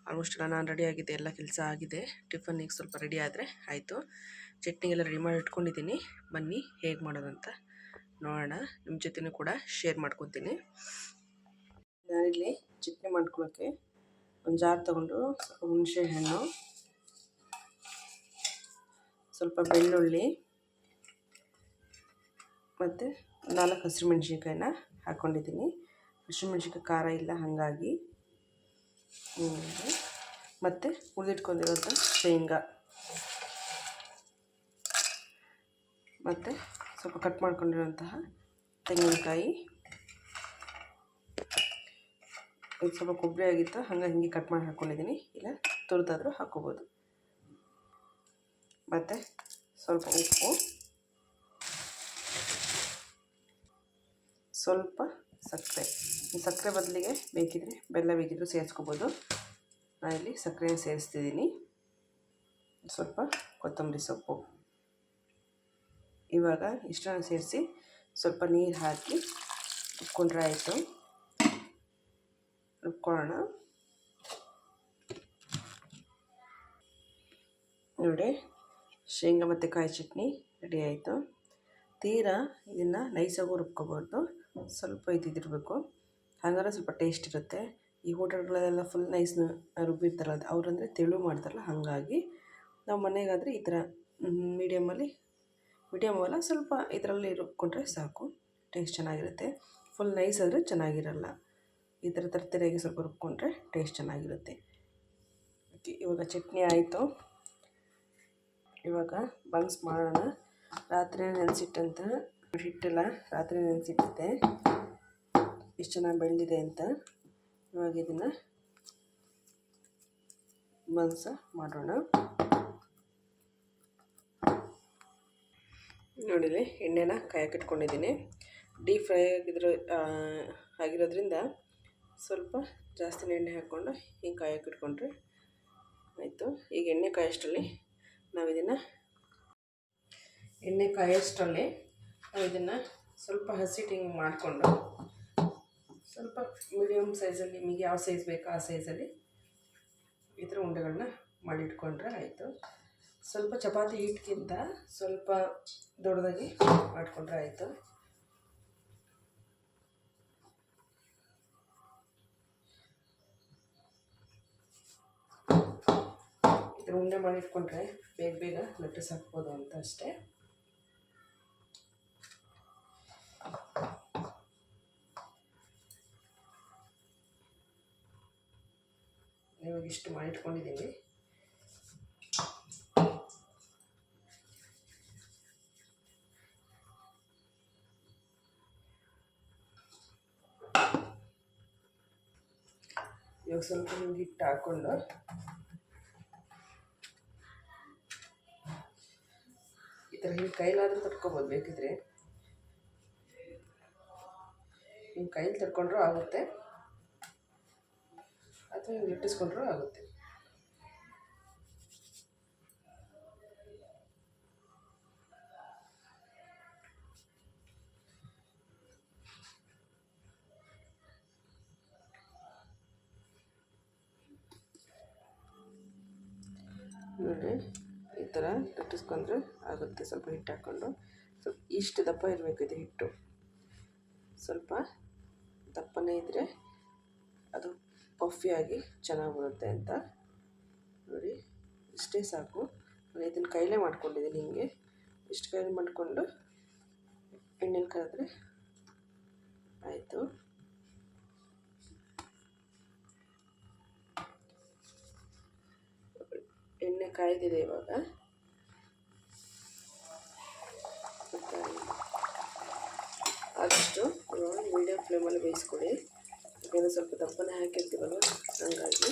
ಆಲ್ಮೋಸ್ಟ್ ನಾನು ರೆಡಿ ಆಗಿದೆ, ಎಲ್ಲ ಕೆಲಸ ಆಗಿದೆ. ಟಿಫನ್ನಿಗೆ ಸ್ವಲ್ಪ ರೆಡಿ ಆದರೆ ಆಯಿತು. ಚಟ್ನಿಗೆಲ್ಲ ರೆಡಿ ಮಾಡಿ ಇಟ್ಕೊಂಡಿದ್ದೀನಿ. ಬನ್ನಿ ಹೇಗೆ ಮಾಡೋದಂತ ನೋಡೋಣ. ನಿಮ್ಮ ಜೊತೆನೂ ಕೂಡ ಶೇರ್ ಮಾಡ್ಕೊತೀನಿ. ನಾನಿಲ್ಲಿ ಚಟ್ನಿ ಮಾಡ್ಕೊಳ್ಳೋಕ್ಕೆ ಒಂದು ಜಾರ್ ತೊಗೊಂಡು ಸ್ವಲ್ಪ ಹುಣಸೆ ಹಣ್ಣು, ಸ್ವಲ್ಪ ಬೆಳ್ಳುಳ್ಳಿ ಮತ್ತು 4 ಹಸಿರುಮೆಣ್ಸಿನ್ಕಾಯಿನ ಹಾಕ್ಕೊಂಡಿದ್ದೀನಿ. ಹಸಿರುಮೆಣ್ಸಿನ್ಕಾಯಿ ಖಾರ ಇಲ್ಲ, ಹಾಗಾಗಿ. ಮತ್ತು ಹುರಿದಿಟ್ಕೊಂಡಿರೋಂಥ ಶೇಂಗಾ, ಮತ್ತು ಸ್ವಲ್ಪ ಕಟ್ ಮಾಡ್ಕೊಂಡಿರೋಂತಹ ತೆಂಗಿನಕಾಯಿ. ಇದು ಸ್ವಲ್ಪ ಕೊಬ್ಬರಿ ಆಗಿತ್ತು, ಹಾಗಾಗಿ ಹಿಂಗೆ ಕಟ್ ಮಾಡಿ ಹಾಕ್ಕೊಂಡಿದ್ದೀನಿ. ಇಲ್ಲ ತುರಿದಾದರೂ ಹಾಕ್ಕೋಬೋದು. ಮತ್ತು ಸ್ವಲ್ಪ ಉಪ್ಪು, ಸ್ವಲ್ಪ ಸಕ್ಕರೆ ಬದಲಿಗೆ ಬೇಕಿದ್ರೆ ಬೆಲ್ಲ ಬೇಕಿದ್ರೂ ಸೇರಿಸ್ಕೋಬೋದು. ನಾನಿಲ್ಲಿ ಸಕ್ಕರೆನ ಸೇರಿಸ್ತಿದ್ದೀನಿ. ಸ್ವಲ್ಪ ಕೊತ್ತಂಬರಿ ಸೊಪ್ಪು. ಇವಾಗ ಇಷ್ಟನ್ನು ಸೇರಿಸಿ ಸ್ವಲ್ಪ ನೀರು ಹಾಕಿ ರುಬ್ಕೊಂಡ್ರೆ ಆಯಿತು. ರುಬ್ಕೊಳ್ಳೋಣ. ನೋಡಿ ಶೇಂಗಾ ಮತ್ತು ಕಾಯಿ ಚಟ್ನಿ ರೆಡಿ ಆಯಿತು. ತೀರಾ ಇದನ್ನು ನೈಸಾಗೂ ರುಬ್ಕೋಬಾರ್ದು, ಸ್ವಲ್ಪ ಇದ್ದಿರಬೇಕು, ಹಾಗಾದ್ರೆ ಸ್ವಲ್ಪ ಟೇಸ್ಟ್ ಇರುತ್ತೆ. ಈ ಹೋಟೆಲ್ಗಳಲ್ಲೆಲ್ಲ ಫುಲ್ ನೈಸ್ ರುಬ್ಬಿರ್ತಾರಲ್ಲ ಅವರಂದರೆ ತೆಳು ಮಾಡ್ತಾರಲ್ಲ, ಹಾಗಾಗಿ ನಾವು ಮನೆಗಾದರೆ ಈ ಥರ ಮೀಡಿಯಮ್ ಅಲ್ಲ, ಸ್ವಲ್ಪ ಇದರಲ್ಲಿ ರುಬ್ಕೊಂಡ್ರೆ ಸಾಕು, ಟೇಸ್ಟ್ ಚೆನ್ನಾಗಿರುತ್ತೆ. ಫುಲ್ ನೈಸ್ ಆದರೆ ಚೆನ್ನಾಗಿರಲ್ಲ. ಈ ಥರ ತರ್ತರಿಯಾಗಿ ಸ್ವಲ್ಪ ರುಬ್ಕೊಂಡ್ರೆ ಟೇಸ್ಟ್ ಚೆನ್ನಾಗಿರುತ್ತೆ. ಇವಾಗ ಚಟ್ನಿ ಆಯಿತು. ಇವಾಗ ಬನ್ಸ್ ಮಾಡೋಣ. ರಾತ್ರಿ ನೆನೆಸಿಟ್ಟಂತ ಹಿಟ್ಟೆಲ್ಲ ರಾತ್ರಿ ನೆನೆಸಿಟ್ಟಿದ್ದೆ, ಎಷ್ಟು ಚೆನ್ನಾಗಿ ಬೆಳೆದಿದೆ ಅಂತ. ಇವಾಗ ಇದನ್ನು ಬನ್ಸ ಮಾಡೋಣ. ನೋಡಿರಿ, ಎಣ್ಣೆನ ಕಾಯಕ್ಕಿಟ್ಕೊಂಡಿದ್ದೀನಿ. ಡೀಪ್ ಫ್ರೈ ಆಗಿರೋದ್ರಿಂದ ಸ್ವಲ್ಪ ಜಾಸ್ತಿನೇ ಎಣ್ಣೆ ಹಾಕ್ಕೊಂಡು ಹಿಂಗೆ ಕಾಯಕ್ಕಿಟ್ಕೊಂಡ್ರೆ ಆಯಿತು. ಈಗ ಎಣ್ಣೆ ಕಾಯೋಷ್ಟರಲ್ಲಿ ನಾವು ಇದನ್ನು ಸ್ವಲ್ಪ ಹಸಿಟ್ಟು ಹಿಂಗೆ ಮಾಡಿಕೊಂಡು ಸ್ವಲ್ಪ ಮೀಡಿಯಮ್ ಸೈಜಲ್ಲಿ ನಿಮಗೆ ಯಾವ ಸೈಜ್ ಬೇಕೋ ಆ ಸೈಜಲ್ಲಿ ಈ ಥರ ಉಂಡೆಗಳನ್ನ ಮಾಡಿಟ್ಕೊಂಡ್ರೆ ಆಯಿತು. ಸ್ವಲ್ಪ ಚಪಾತಿ ಹಿಟ್ಟಿಗಿಂತ ಸ್ವಲ್ಪ ದೊಡ್ಡದಾಗಿ ಮಾಡಿಕೊಂಡ್ರೆ ಆಯಿತು. ಈ ಥರ ಉಂಡೆ ಮಾಡಿಟ್ಕೊಂಡ್ರೆ ಬೇಗ ಲಟ್ಟಿಸಿ ಹಾಕ್ಬೋದು ಅಂತ ಅಷ್ಟೇ. ಇವಾಗ ಇಷ್ಟು ಮಾಡಿಟ್ಕೊಂಡಿದ್ದೀನಿ. ಇವಾಗ ಸ್ವಲ್ಪ ಹಿಂಗೆ ಹಿಟ್ಟು ಹಾಕ್ಕೊಂಡು ಈ ಥರ ಹಿಂಗೆ ಕೈಲಾದರೂ ತಟ್ಕೊಬೋದು, ಬೇಕಿದ್ರೆ ಹಿಂಗೆ ಕೈಲಿ ತಟ್ಕೊಂಡ್ರೂ ಆಗುತ್ತೆ, ಅಥವಾ ಹಿಂಗೆ ಲಟ್ಟಿಸ್ಕೊಂಡ್ರೂ ಆಗುತ್ತೆ. ನೋಡಿ, ಈ ಥರ ಲಟ್ಟಿಸ್ಕೊಂಡ್ರೆ ಆಗುತ್ತೆ. ಸ್ವಲ್ಪ ಹಿಟ್ಟು ಹಾಕ್ಕೊಂಡು ಸ್ವಲ್ಪ ಇಷ್ಟು ದಪ್ಪ ಇರಬೇಕು ಇದು ಹಿಟ್ಟು, ಸ್ವಲ್ಪ ದಪ್ಪನೇ ಇದ್ದರೆ ಅದು ಪಫಿಯಾಗಿ ಚೆನ್ನಾಗಿ ಬರುತ್ತೆ ಅಂತ. ನೋಡಿ, ಇಷ್ಟೇ ಸಾಕು. ನಾನು ಇದನ್ನು ಕೈಲೇ ಮಾಡ್ಕೊಂಡಿದ್ದೀನಿ. ಹಿಂಗೆ ಇಷ್ಟು ಕೈಲಿ ಮಾಡಿಕೊಂಡು ಎಣ್ಣೆಲಿ ಕರೆದ್ರೆ ಆಯಿತು. ಎಣ್ಣೆ ಕಾಯ್ದಿದೆ. ಇವಾಗ ಆದಷ್ಟು ಮೀಡಿಯಮ್ ಫ್ಲೇಮಲ್ಲಿ ಬೇಯಿಸ್ಕೊಡಿ. ಯಾಕೆಂದರೆ ಸ್ವಲ್ಪ ದಪ್ಪನೇ ಹಾಕಿರ್ತೀವಲ್ವ, ಹಾಗಾಗಿ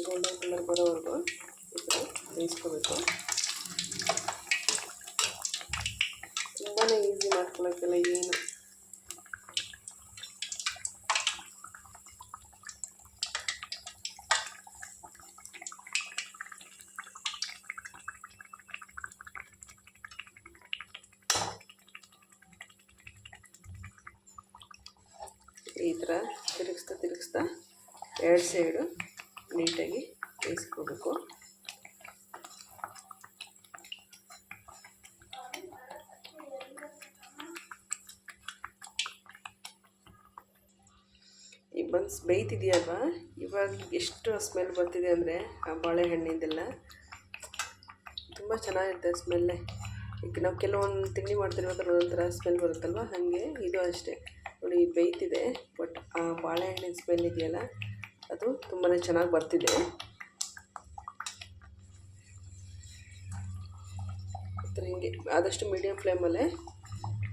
ಗೋಲ್ಡನ್ ಕಲರ್ ಬರೋವರೆಗೂ ಈ ಥರ ಬೇಯಿಸ್ಕೋಬೇಕು. ತುಂಬಾ ಈಸಿ ಮಾಡ್ಕೊಳ್ಳೋಕ್ಕೆಲ್ಲ ಏನು. ಈ ಥರ ತಿರುಗಿಸ್ತಾ ಎರಡು ಸೈಡು ನೀಟಾಗಿ ಬೇಯಿಸ್ಕೋಬೇಕು. ಈ ಬನ್ಸ್ ಬೇಯ್ತಿದೆಯಲ್ವಾ, ಇವಾಗ ಎಷ್ಟು ಸ್ಮೆಲ್ ಬರ್ತಿದೆ ಅಂದರೆ ಆ ಬಾಳೆಹಣ್ಣಿಂದೆಲ್ಲ ತುಂಬ ಚೆನ್ನಾಗಿರುತ್ತೆ ಸ್ಮೆಲ್ಲೇ. ಈಗ ನಾವು ಕೆಲವೊಂದು ತಿಂಡಿ ಮಾಡ್ತಿರ್ಬೇಕಾದ್ರೆ ಒಂಥರ ಸ್ಮೆಲ್ ಬರುತ್ತಲ್ವ, ಹಾಗೆ ಇದು ಅಷ್ಟೇ. ನೋಡಿ, ಬೇಯ್ತಿದೆ, ಬಟ್ ಆ ಬಾಳೆಹಣ್ಣಿನ ಸ್ಮೆಲ್ ಇದೆಯಲ್ಲ ಅದು ತುಂಬಾ ಚೆನ್ನಾಗಿ ಬರ್ತಿದೆ. ಈ ಥರ ಹಿಂಗೆ ಆದಷ್ಟು ಮೀಡಿಯಮ್ ಫ್ಲೇಮಲ್ಲೇ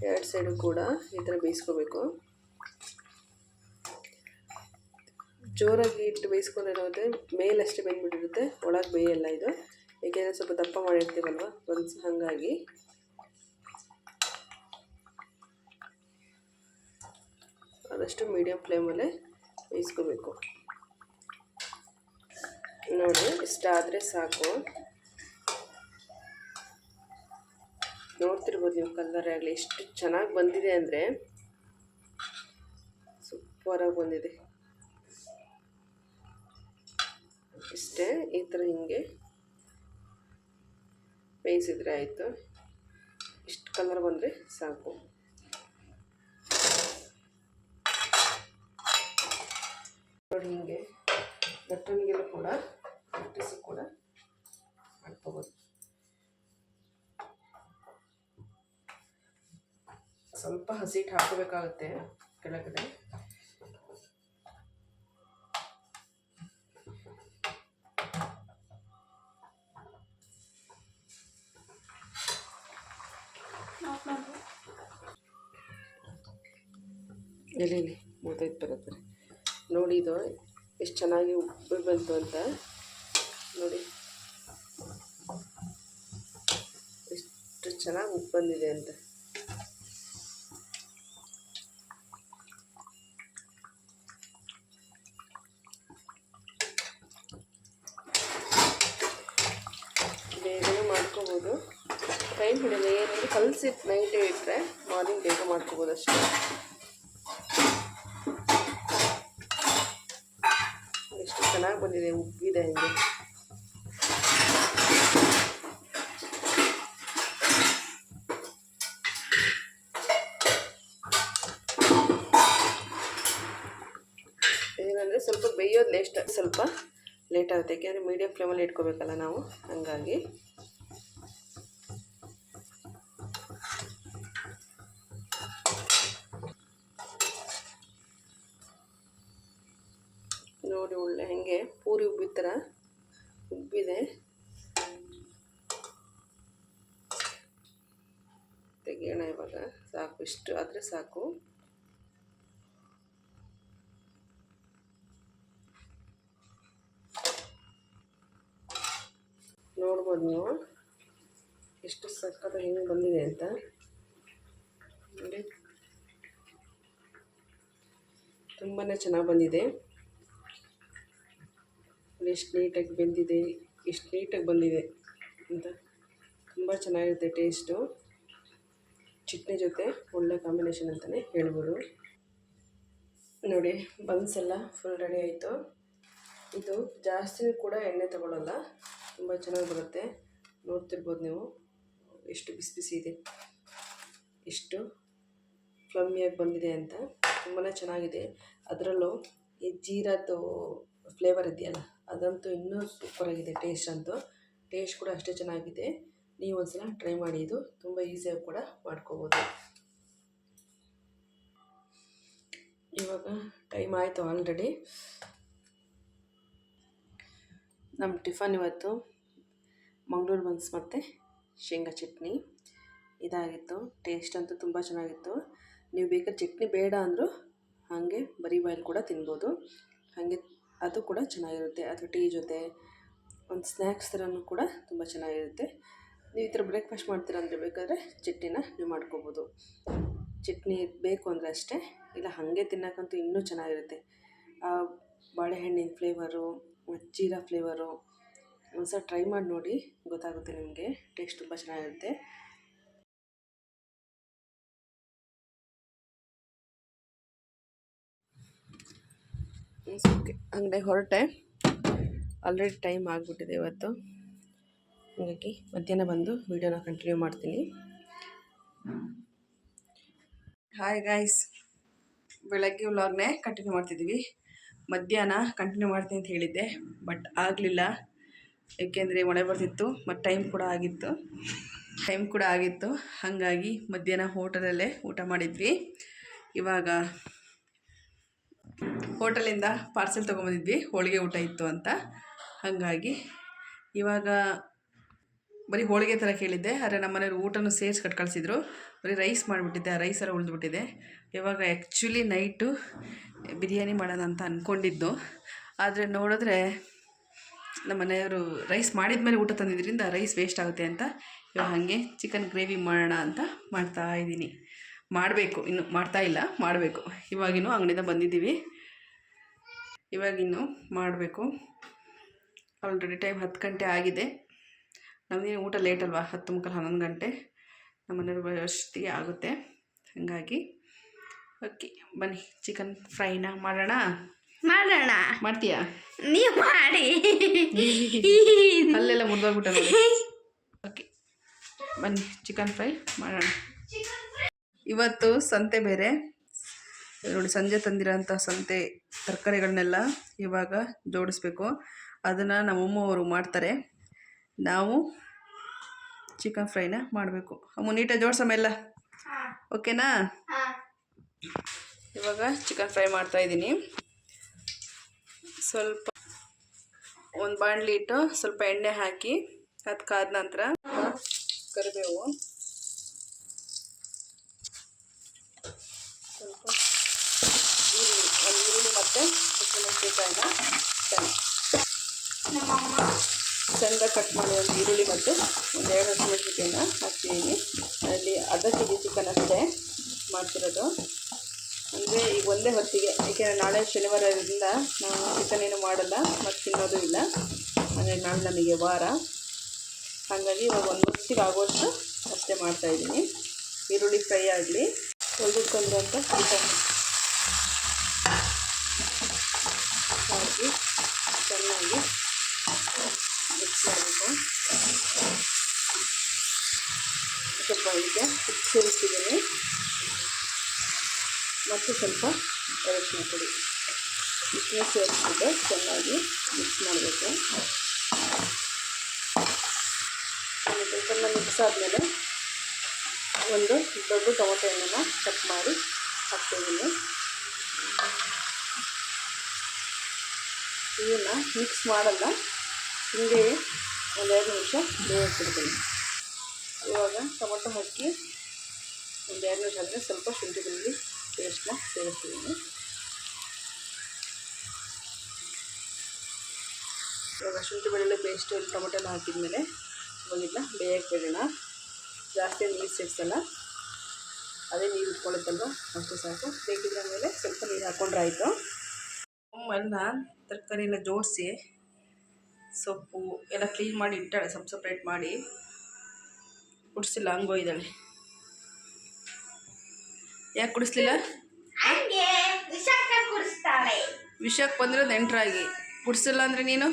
ಎರಡು ಸೈಡು ಕೂಡ ಈ ಥರ ಬೇಯಿಸ್ಕೋಬೇಕು. ಜೋರಾಗಿ ಇಟ್ಟು ಬೇಯಿಸ್ಕೊಂಡಿರೋದ್ರೆ ಮೇಲಷ್ಟೇ ಬೆಂದ್ಬಿಟ್ಟಿರುತ್ತೆ, ಒಳಗೆ ಬೇಯಲ್ಲ ಇದು. ಏಕೆಂದರೆ ಸ್ವಲ್ಪ ದಪ್ಪ ಮಾಡಿರ್ತೀವಲ್ವ ಬನ್ಸ್, ಹಾಗಾಗಿ ಆದಷ್ಟು ಮೀಡಿಯಮ್ ಫ್ಲೇಮಲ್ಲೇ ಬೇಯಿಸ್ಕೋಬೇಕು. ನೋಡಿ ಇಷ್ಟಾದರೆ ಸಾಕು. ನೋಡ್ತಿರ್ಬೋದು ನೀವು ಕಲರ್ ಆಗಲಿ ಎಷ್ಟು ಚೆನ್ನಾಗಿ ಬಂದಿದೆ ಅಂದರೆ ಸೂಪರಾಗಿ ಬಂದಿದೆ. ಇಷ್ಟೇ, ಈ ಥರ ಹಿಂಗೆ ಬೇಯಿಸಿದ್ರೆ ಆಯಿತು. ಇಷ್ಟು ಕಲರ್ ಬಂದರೆ ಸಾಕು. ನೋಡಿ ಹಿಂಗೆ ಮಟನ್ಗೆಲ್ಲ ಕೂಡ ಮಟ್ಟಿಸಿ ಕೂಡ ಮಾಡ್ಕೋಬೋದು. ಸ್ವಲ್ಪ ಹಸಿಟ್ಟು ಹಾಕೋಬೇಕಾಗುತ್ತೆ ಕೆಳಗಡೆ. ಎಲ್ಲಿ ಮೂವತ್ತೈದು ಬರುತ್ತೆ ನೋಡಿ. ಇದು ಎಷ್ಟು ಚೆನ್ನಾಗಿ ಉಪ್ಪು ಬಂತು ಅಂತ ನೋಡಿ, ಎಷ್ಟು ಚೆನ್ನಾಗಿ ಉಪ್ಪು ಬಂದಿದೆ ಅಂತ. ಬೇಗನೆ ಮಾಡ್ಕೋಬೋದು, ಟೈಮ್ ಹಿಡಿಯಲ್ಲ. ಏನಂದರೆ ಕಲಸಿ ನೈಟೇ ಇಟ್ಟರೆ ಮಾರ್ನಿಂಗ್ ಬೇಗ ಮಾಡ್ಕೋಬೋದು ಅಷ್ಟೇ. ಎಷ್ಟು ಚೆನ್ನಾಗಿ ಬಂದಿದೆ, ಉಬ್ಬಿದೆ ಹಂಗೆ. ಏನಂದರೆ ಸ್ವಲ್ಪ ಬೇಯೋದು ಸ್ವಲ್ಪ ಲೇಟ್ ಆಗುತ್ತೆ, ಯಾಕೆಂದರೆ ಮೀಡಿಯಮ್ ಫ್ಲೇಮಲ್ಲಿ ಇಟ್ಕೋಬೇಕಲ್ಲ ನಾವು, ಹಾಗಾಗಿ. ನೋಡಿ ಒಳ್ಳೆ ಹೆಂಗೆ ಪೂರಿ ಉಬ್ಬಿದ ಥರ ಉಬ್ಬಿದೆ. ತೆಗಿಯೋಣ ಇವಾಗ. ಸಾಕು, ಇಷ್ಟು ಆದರೆ ಸಾಕು. ನೋಡ್ಬೋದು ನೀವು ಎಷ್ಟು ಸಕ್ಕತ್ತ ಹೆಂಗೆ ಬಂದಿದೆ ಅಂತ ನೋಡಿ. ತುಂಬಾ ಚೆನ್ನಾಗಿ ಬಂದಿದೆ. ಎಷ್ಟು ನೀಟಾಗಿ ಬೆಂದಿದೆ, ಎಷ್ಟು ನೀಟಾಗಿ ಬಂದಿದೆ ಅಂತ. ತುಂಬ ಚೆನ್ನಾಗಿರುತ್ತೆ ಟೇಸ್ಟು. ಚಟ್ನಿ ಜೊತೆ ಒಳ್ಳೆ ಕಾಂಬಿನೇಷನ್ ಅಂತಲೇ ಹೇಳ್ಬೋದು. ನೋಡಿ ಬನ್ಸ್ ಎಲ್ಲ ಫುಲ್ ರೆಡಿ ಆಯಿತು. ಇದು ಜಾಸ್ತಿ ಕೂಡ ಎಣ್ಣೆ ತಗೊಳ್ಳಲ್ಲ, ತುಂಬ ಚೆನ್ನಾಗಿ ಬರುತ್ತೆ. ನೋಡ್ತಿರ್ಬೋದು ನೀವು ಎಷ್ಟು ಬಿಸಿ ಬಿಸಿ ಇದೆ, ಎಷ್ಟು ಫ್ಲಮ್ಮಿಯಾಗಿ ಬಂದಿದೆ ಅಂತ. ತುಂಬಾ ಚೆನ್ನಾಗಿದೆ. ಅದರಲ್ಲೂ ಈ ಜೀರಾದು ಫ್ಲೇವರ್ ಇದೆಯಲ್ಲ, ಅದಂತೂ ಇನ್ನೂ ಸೂಪರಾಗಿದೆ. ಟೇಸ್ಟ್ ಕೂಡ ಅಷ್ಟೇ ಚೆನ್ನಾಗಿದೆ. ನೀವು ಒಂದ್ಸಲ ಟ್ರೈ ಮಾಡಿ. ಇದು ತುಂಬ ಈಸಿಯಾಗಿ ಕೂಡ ಮಾಡ್ಕೋಬೋದು. ಇವಾಗ ಟೈಮ್ ಆಯಿತು ಆಲ್ರೆಡಿ. ನಮ್ಮ ಟಿಫನ್ ಇವತ್ತು ಮಂಗಳೂರು ಬನ್ಸ್ ಮತ್ತು ಶೇಂಗಾ ಚಟ್ನಿ ಇದಾಗಿತ್ತು. ಟೇಸ್ಟ್ ಅಂತೂ ತುಂಬ ಚೆನ್ನಾಗಿತ್ತು. ನೀವು ಬೇಕಾದ್ರೆ ಚಟ್ನಿ ಬೇಡ ಅಂದರೂ ಹಾಗೆ ಬರೀ ಬಾಯಲ್ಲಿ ಕೂಡ ತಿನ್ಬೋದು. ಹಾಗೆ ಅದು ಕೂಡ ಚೆನ್ನಾಗಿರುತ್ತೆ. ಅದು ಟೀ ಜೊತೆ ಒಂದು ಸ್ನ್ಯಾಕ್ಸ್ ಥರನೂ ಕೂಡ ತುಂಬ ಚೆನ್ನಾಗಿರುತ್ತೆ. ನೀವು ಈ ಥರ ಬ್ರೇಕ್ಫಾಸ್ಟ್ ಮಾಡ್ತೀರ ಅಂದರೆ ಬೇಕಾದರೆ ಚಟ್ನಿನ ನೀವು ಮಾಡ್ಕೋಬೋದು. ಚಟ್ನಿ ಬೇಕು ಅಂದರೆ ಅಷ್ಟೇ, ಇಲ್ಲ ಹಾಗೆ ತಿನ್ನೋಕ್ಕಂತೂ ಇನ್ನೂ ಚೆನ್ನಾಗಿರುತ್ತೆ. ಬಾಳೆಹಣ್ಣಿನ ಫ್ಲೇವರು, ಜೀರಾ ಫ್ಲೇವರು ಒಂದ್ಸಲ ಟ್ರೈ ಮಾಡಿ ನೋಡಿ, ಗೊತ್ತಾಗುತ್ತೆ ನಿಮಗೆ. ಟೇಸ್ಟ್ ತುಂಬ ಚೆನ್ನಾಗಿರುತ್ತೆ. ಓಕೆ, ಅಂಗಡಿಗೆ ಹೊರಟೆ. ಆಲ್ರೆಡಿ ಟೈಮ್ ಆಗಿಬಿಟ್ಟಿದೆ ಇವತ್ತು. ಹಾಗಾಗಿ ಮಧ್ಯಾಹ್ನ ಬಂದು ವೀಡಿಯೋನ ಕಂಟಿನ್ಯೂ ಮಾಡ್ತೀನಿ. ಹಾಯ್ ಗಾಯ್ಸ್, ಬೆಳಗ್ಗೆ ವ್ಲಾಗ್ನೇ ಕಂಟಿನ್ಯೂ ಮಾಡ್ತಿದ್ದೀವಿ. ಮಧ್ಯಾಹ್ನ ಕಂಟಿನ್ಯೂ ಮಾಡ್ತೀನಿ ಅಂತ ಹೇಳಿದ್ದೆ, ಬಟ್ ಆಗಲಿಲ್ಲ. ಏಕೆಂದರೆ ಮಳೆ ಬರ್ತಿತ್ತು ಮತ್ತು ಟೈಮ್ ಕೂಡ ಆಗಿತ್ತು. ಹಾಗಾಗಿ ಮಧ್ಯಾಹ್ನ ಹೋಟೆಲಲ್ಲೇ ಊಟ ಮಾಡಿದ್ವಿ. ಇವಾಗ ಹೋಟೆಲಿಂದ ಪಾರ್ಸೆಲ್ ತೊಗೊಂಬಂದಿದ್ವಿ, ಹೋಳಿಗೆ ಊಟ ಇತ್ತು ಅಂತ. ಹಾಗಾಗಿ ಇವಾಗ ಬರೀ ಹೋಳಿಗೆ ಥರ ಕೇಳಿದ್ದೆ, ಆದರೆ ನಮ್ಮ ಮನೆಯವ್ರು ಊಟನೂ ಸೇರಿಸಿ ಕಳ್ಸಿದ್ರು. ಬರೀ ರೈಸ್ ಮಾಡಿಬಿಟ್ಟಿದ್ದೆ, ಆ ರೈಸ್ ಎಲ್ಲ ಉಳಿದ್ಬಿಟ್ಟಿದೆ. ಇವಾಗ ಆ್ಯಕ್ಚುಲಿ ನೈಟು ಬಿರಿಯಾನಿ ಮಾಡೋಣ ಅಂತ ಅಂದ್ಕೊಂಡಿದ್ದು, ಆದರೆ ನೋಡಿದ್ರೆ ನಮ್ಮ ಮನೆಯವರು ರೈಸ್ ಮಾಡಿದ ಮೇಲೆ ಊಟ ತಂದಿದ್ದರಿಂದ ರೈಸ್ ವೇಸ್ಟ್ ಆಗುತ್ತೆ ಅಂತ ಇವಾಗ ಹಾಗೆ ಚಿಕನ್ ಗ್ರೇವಿ ಮಾಡೋಣ ಅಂತ ಮಾಡ್ತಾಯಿದ್ದೀನಿ. ಮಾಡಬೇಕು, ಇನ್ನು ಮಾಡ್ತಾಯಿಲ್ಲ, ಮಾಡಬೇಕು. ಇವಾಗಿನ್ನೂ ಅಂಗಡಿಯಿಂದ ಬಂದಿದ್ದೀವಿ, ಇವಾಗಿನ್ನೂ ಮಾಡಬೇಕು. ಆಲ್ರೆಡಿ ಟೈಮ್ 10 ಗಂಟೆ ಆಗಿದೆ. ನಮ್ಮದೇನು ಊಟ ಲೇಟ್ ಅಲ್ವಾ, 10 ಮುಕ್ಕಾಲು 11 ಗಂಟೆ ನಮ್ಮ ಮನೆಯವ್ರ ಅಷ್ಟಿಗೆ ಆಗುತ್ತೆ. ಹಾಗಾಗಿ ಓಕೆ ಬನ್ನಿ ಚಿಕನ್ ಫ್ರೈನ ಮಾಡೋಣ. ಮಾಡ್ತೀಯಾ? ನೀವು ಮಾಡಿ. ಅಲ್ಲೆಲ್ಲ ಮುರಿದೋಗ್ಬಿಟ್ಟ ನೋಡಿ. ಓಕೆ ಬನ್ನಿ ಚಿಕನ್ ಫ್ರೈ ಮಾಡೋಣ. ಇವತ್ತು ಸಂತೆ ಬೇರೆ ನೋಡಿ, ಸಂಜೆ ತಂದಿರೋಂಥ ಸಂತೆ ತರಕಾರಿಗಳನ್ನೆಲ್ಲ ಇವಾಗ ಜೋಡಿಸ್ಬೇಕು. ಅದನ್ನು ನಮ್ಮಮ್ಮ ಅವರು ಮಾಡ್ತಾರೆ, ನಾವು ಚಿಕನ್ ಫ್ರೈನ ಮಾಡಬೇಕು. ಅಮ್ಮ ನೀಟಾಗಿ ಜೋಡಿಸಮ್ಮೆಲ್ಲ, ಓಕೆನಾ? ಇವಾಗ ಚಿಕನ್ ಫ್ರೈ ಮಾಡ್ತಾಯಿದ್ದೀನಿ. ಸ್ವಲ್ಪ ಒಂದು ಬಾಣಲಿ ಇಟ್ಟು ಸ್ವಲ್ಪ ಎಣ್ಣೆ ಹಾಕಿ ಅದು ಕಾದ ನಂತರ ಕರಿಬೇವು, ಸ್ವಲ್ಪ ಈರುಳ್ಳಿ ಮತ್ತು ಹಸಿಮೆಣಸಿನಕಾಯಿನ ಚೆಂದ ಕಟ್ ಮಾಡಿ ಒಂದು ಈರುಳ್ಳಿ ಮತ್ತು ಒಂದೆರಡು ಹಸಿಮೆಣಸಿನಕಾಯಿನ ಹಾಕ್ತಿದ್ದೀನಿ. ಅಲ್ಲಿ ಅರ್ಧ ಕೆ ಜಿ ಚಿಕನ್ ಅಷ್ಟೇ ಮಾಡ್ತಿರೋದು. ಅಂದರೆ ಈಗ ಒಂದೇ ಹೊತ್ತಿಗೆ, ಏಕೆಂದರೆ ನಾಳೆ ಶನಿವಾರದಿಂದ ನಾವು ಚಿಕನ್ ಏನು ಮಾಡಲ್ಲ ಮತ್ತು ತಿನ್ನೋದು ಇಲ್ಲ. ಅಂದರೆ ನಾಳೆ ನಮಗೆ ವಾರ, ಹಾಗಾಗಿ ಇವಾಗ ಒಂದು ಹೊತ್ತಿಗೆ ಆಗೋಷ್ಟು ಅಷ್ಟೇ ಮಾಡ್ತಾಯಿದ್ದೀನಿ. ಈರುಳ್ಳಿ ಫ್ರೈ ಆಗಲಿ. ತೊಳೆದಿಟ್ಕೊಂಡಿರೋಂಥ ಚಿಕನ್ ಹಾಕಿ ಚೆನ್ನಾಗಿ ಮಿಕ್ಸ್ ಮಾಡಬೇಕು. ಸ್ವಲ್ಪ ಇದಕ್ಕೆ ಉಪ್ಪು ಸೇರಿಸ್ತಿದ್ದೀನಿ ಮತ್ತು ಸ್ವಲ್ಪ ಅರಿಶಿನ ಪುಡಿ ಇಷ್ಟನ್ನು ಸೇರಿಸ್ಬಿಟ್ಟು ಚೆನ್ನಾಗಿ ಮಿಕ್ಸ್ ಮಾಡಬೇಕು. ಸ್ವಲ್ಪ ಮಿಕ್ಸ್ ಆದಮೇಲೆ ಒಂದು ದೊಡ್ಡ ಟೊಮೊಟೊ ಹಣ್ಣನ್ನು ಕಟ್ ಮಾಡಿ ಹಾಕ್ತಿದ್ದೀನಿ. ಇದನ್ನು ಮಿಕ್ಸ್ ಮಾಡಲ್ಲ, ಹಿಂಗೆ ಒಂದೆರಡು ನಿಮಿಷ ಬೇಯಿಸ್ಬಿಡ್ತೀನಿ. ಇವಾಗ ಟೊಮೊಟೊ ಹಾಕಿ ಒಂದೆರಡು ನಿಮಿಷ ಆದಮೇಲೆ ಸ್ವಲ್ಪ ಶುಂಠಿ ಬೆಳ್ಳುಳ್ಳಿ ಪೇಸ್ಟ್ನ ಸೇರಿಸ್ತಿದ್ದೀನಿ. ಇವಾಗ ಶುಂಠಿ ಬೆಳ್ಳುಳ್ಳಿ ಪೇಸ್ಟು ಟೊಮೊಟೊನ ಹಾಕಿದ್ಮೇಲೆ ಇವಾಗ ಇದನ್ನ ಬೇಯಕ್ಕೆ ಬಿಡೋಣ. ಜಾಸ್ತಿ ನೀರು ಸೇರಿಸಲ್ಲ, ಅದೇ ನೀರು ಇಟ್ಕೊಳ್ಳುತ್ತಲ್ವ ಅಷ್ಟು ಸಾಕು. ಬೇಕಿದ್ರ ಮೇಲೆ ಸ್ವಲ್ಪ ನೀರು ಹಾಕ್ಕೊಂಡ್ರೆ ಆಯಿತು. ಎಲ್ಲ ತರಕಾರಿನ ಜೋಡಿಸಿ ಸೊಪ್ಪು ಎಲ್ಲ ಕ್ಲೀನ್ ಮಾಡಿ ಇಟ್ಟಾಳೆ, ಸಪ್ರೇಟ್ ಮಾಡಿ. ಕುಡಿಸಿಲ್ಲ, ಹಂಗೋಯ್ದಾಳೆ. ಯಾಕೆ ಕುಡಿಸ್ಲಿಲ್ಲ? ವಿಷಕ್ಕೆ ಬಂದ್ರೆ ನೆಂಟ್ರಾಗಿ ಕುಡಿಸಿಲ್ಲ ಅಂದರೆ ನೀನು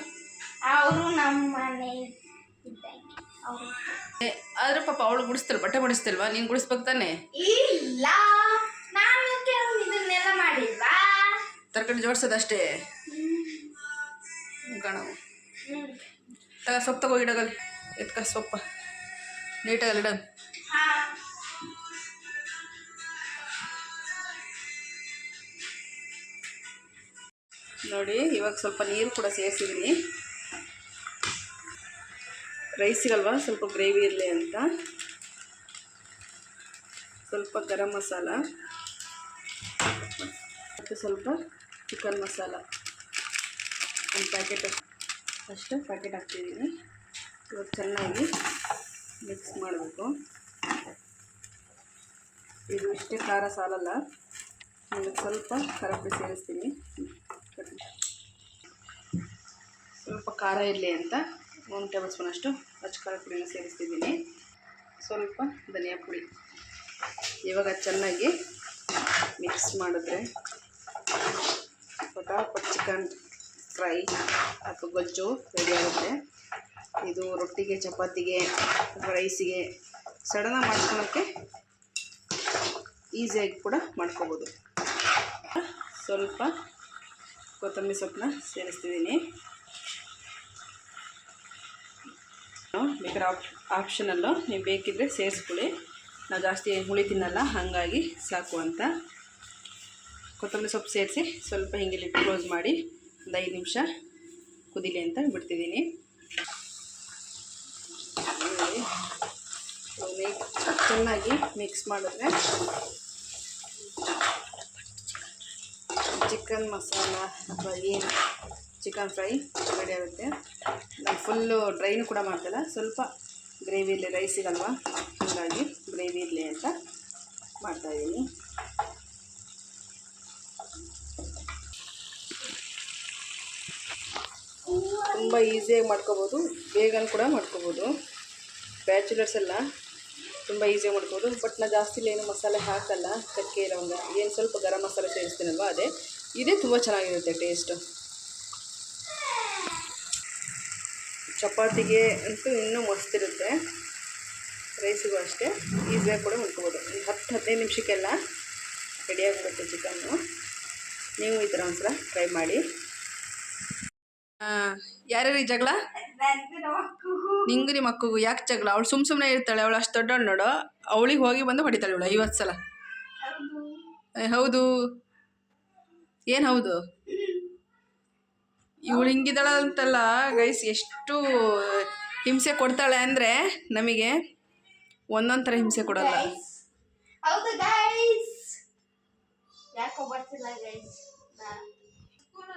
ಆದ್ರೆ ಪಾಪ ಅವಳು ಗುಡಿಸ್ತಲ್, ಬಟ್ಟೆ ಗುಡಿಸ್ತಲ್ವಾ, ನೀನು ಗುಡಿಸ್ಬೇಕು ತಾನೆ. ತರಕಾರಿ ಜೋಡಿಸೋದಷ್ಟೇ ಕಾಣವು. ಸೊಪ್ಪು ತಗೋ, ಇಡಗಲ್ ಎತ್ಕ ಸೊಪ್ಪ ನೀಟಾಗಲ್ಲ ಇಡೋದು. ನೋಡಿ ಇವಾಗ ಸ್ವಲ್ಪ ನೀರು ಕೂಡ ಸೇರಿಸಿದ್ದೀನಿ. ರೈಸಿಗಲ್ವ ಸ್ವಲ್ಪ ಗ್ರೇವಿ ಇರಲಿ ಅಂತ. ಸ್ವಲ್ಪ ಗರಂ ಮಸಾಲ ಮತ್ತು ಸ್ವಲ್ಪ ಚಿಕನ್ ಮಸಾಲ ಒಂದು ಪ್ಯಾಕೆಟ್ ಅಷ್ಟು ಪ್ಯಾಕೆಟ್ ಹಾಕ್ತಿದ್ದೀನಿ. ಇವಾಗ ಚೆನ್ನಾಗಿ ಮಿಕ್ಸ್ ಮಾಡಬೇಕು. ಇದು ಇಷ್ಟೇ ಖಾರ ಸಾಲಲ್ಲ, ಆಮೇಲೆ ಸ್ವಲ್ಪ ಖಾರ ಪುಡಿ ಸೇರಿಸ್ತೀನಿ. ಸ್ವಲ್ಪ ಖಾರ ಇರಲಿ ಅಂತ 1 ಟೇಬಲ್ ಸ್ಪೂನ್ ಅಷ್ಟು ಖಾರ ಪುಡಿನ ಸೇರಿಸ್ತಿದ್ದೀನಿ. ಸ್ವಲ್ಪ ಧನಿಯಾ ಪುಡಿ. ಇವಾಗ ಚೆನ್ನಾಗಿ ಮಿಕ್ಸ್ ಮಾಡಿದ್ರೆ ಫಟಾಫಟ್ ಚಿಕನ್ ಫ್ರೈ ಅಥವಾ ಗೊಜ್ಜು ರೆಡಿ ಆಗುತ್ತೆ. ಇದು ರೊಟ್ಟಿಗೆ, ಚಪಾತಿಗೆ, ರೈಸಿಗೆ ಸಡನ್ನಾಗಿ ಮಾಡ್ಕೊಳ್ಳೋಕ್ಕೆ ಈಸಿಯಾಗಿ ಕೂಡ ಮಾಡ್ಕೋಬೋದು. ಸ್ವಲ್ಪ ಕೊತ್ತಂಬರಿ ಸೊಪ್ಪನ್ನ ಸೇರಿಸ್ತಿದ್ದೀನಿ. ಬೇಕಾದ್ರೆ ಆಪ್ಷನಲ್ಲು, ನೀವು ಬೇಕಿದ್ದರೆ ಸೇರಿಸ್ಕೊಳ್ಳಿ. ನಾವು ಜಾಸ್ತಿ ಹುಳಿ ತಿನ್ನಲ್ಲ, ಹಾಗಾಗಿ ಸಾಕು ಅಂತ ಕೊತ್ತಂಬರಿ ಸೊಪ್ಪು ಸೇರಿಸಿ ಸ್ವಲ್ಪ ಹಿಂಗೆ ಲಿಡ್ ಕ್ಲೋಸ್ ಮಾಡಿ ಒಂದು 5 ನಿಮಿಷ ಕುದಿಲಿ ಅಂತ ಬಿಡ್ತಿದ್ದೀನಿ. ಚೆನ್ನಾಗಿ ಮಿಕ್ಸ್ ಮಾಡಿದ್ರೆ ಚಿಕನ್ ಮಸಾಲ ಅಥವಾ ಏನು ಚಿಕನ್ ಫ್ರೈ ರೆಡಿ ಆಗುತ್ತೆ. ನಾನು ಫುಲ್ಲು ಡ್ರೈನು ಕೂಡ ಮಾಡ್ತಿಲ್ಲ, ಸ್ವಲ್ಪ ಗ್ರೇವಿ ಇರಲಿ, ರೈಸಿಗಲ್ವ, ಹಾಗಾಗಿ ಗ್ರೇವಿ ಇರಲಿ ಅಂತ ಮಾಡ್ತಾಯಿದ್ದೀನಿ. ತುಂಬ ಈಸಿಯಾಗಿ ಮಾಡ್ಕೋಬೋದು, ಬೇಗನೆ ಕೂಡ ಮಾಡ್ಕೋಬೋದು. ಬ್ಯಾಚುಲರ್ಸ್ ಎಲ್ಲ ತುಂಬ ಈಸಿಯಾಗಿ ಮಾಡ್ಕೋಬೋದು. ಬಟ್ ನಾನು ಜಾಸ್ತಿ ಏನು ಮಸಾಲೆ ಹಾಕಲ್ಲ. ಚಕ್ಕೆ ಲವಂಗ ಏನು ಸ್ವಲ್ಪ ಗರಂ ಮಸಾಲೆ ಸೇರಿಸ್ತೀನಲ್ವ ಇದೇ ತುಂಬ ಚೆನ್ನಾಗಿರುತ್ತೆ ಟೇಸ್ಟು. ಚಪಾತಿಗೆ ಅಂತೂ ಇನ್ನೂ ಮಸ್ತಿರುತ್ತೆ. ರೈಸಿಗೂ ಅಷ್ಟೇ ಈಸಿಯಾಗಿ ಕೂಡ ಮಾಡ್ಕೋಬೋದು. 10-15 ನಿಮಿಷಕ್ಕೆಲ್ಲ ರೆಡಿಯಾಗಿಬಿಡುತ್ತೆ ಚಿಕನ್ನು. ನೀವು ಈ ಥರ ಒಂದ್ಸಲ ಟ್ರೈ ಮಾಡಿ. ಯಾರ್ಯಾರು ಈ ಜಗಳ? ನಿಂಗು ನಿಮ್ಮ ಅಕ್ಕಗೂ ಯಾಕೆ ಜಗಳ? ಅವಳು ಸುಮ್ಮನೆ ಇರ್ತಾಳೆ, ಅವಳು ಅಷ್ಟು ದೊಡ್ಡವಳು ನೋಡು. ಅವಳಿಗೆ ಹೋಗಿ ಬಂದು ಹೊಡಿತಾಳೆ ಇವಳು 50 ಸಲ. ಹೌದು. ಏನು ಹೌದು? ಇವಳು ಹಿಂಗಿದ್ದಾಳ ಅಂತಲ್ಲ ಗೈಸ್, ಎಷ್ಟು ಹಿಂಸೆ ಕೊಡ್ತಾಳೆ ಅಂದರೆ ನಮಗೆ ಒಂದೊಂದು ಥರ ಹಿಂಸೆ ಕೊಡಲ್ಲ.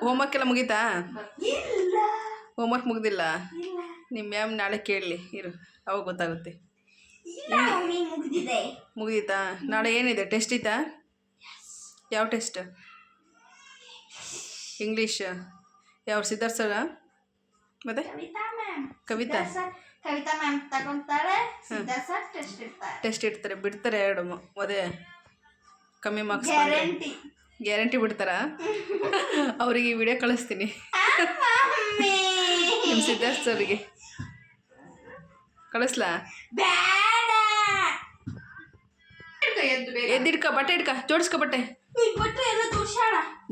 ಹೋಮ್ವರ್ಕ್ ಎಲ್ಲ ಮುಗೀತಾ? ಹೋಮ್ವರ್ಕ್ ಮುಗ್ದಿಲ್ಲ? ನಿಮ್ಮ ಮ್ಯಾಮ್ ನಾಳೆ ಕೇಳಲಿ ಇರು, ಅವಾಗ ಗೊತ್ತಾಗುತ್ತೆ. ಮುಗಿದೀತಾ? ನಾಳೆ ಏನಿದೆ? ಟೆಸ್ಟ್ ಇತ್ತಾ? ಯಾವ ಟೆಸ್ಟ್? ಇಂಗ್ಲೀಷ್. ಯಾವ ಸಿದ್ಧಾರ್ಥ ಸರ? ಮತ್ತೆ ಕವಿತಾ ಮ್ಯಾಮ್ ತಗೊಂತಾರೆ, ಟೆಸ್ಟ್ ಇಡ್ತಾರೆ. ಬಿಡ್ತಾರೆ 2 ಮದುವೆ ಕಮ್ಮಿ ಮಾರ್ಕ್ಸ್ ಗ್ಯಾರಂಟಿ ಬಿಡ್ತಾರಾ? ಅವರಿಗೆ ಈ ವಿಡಿಯೋ ಕಳಿಸ್ತೀನಿ ನಿಮ್ಮ ಸಿದ್ಧಾರ್ಥ ಸರ್ಗೆ. ಕಳಿಸ್ಲಾ? ಎದ್ದಿಡ್ಕ, ಬಟ್ಟೆ ಇಡ್ಕ, ಜೋಡಿಸ್ಕೊ ಬಟ್ಟೆ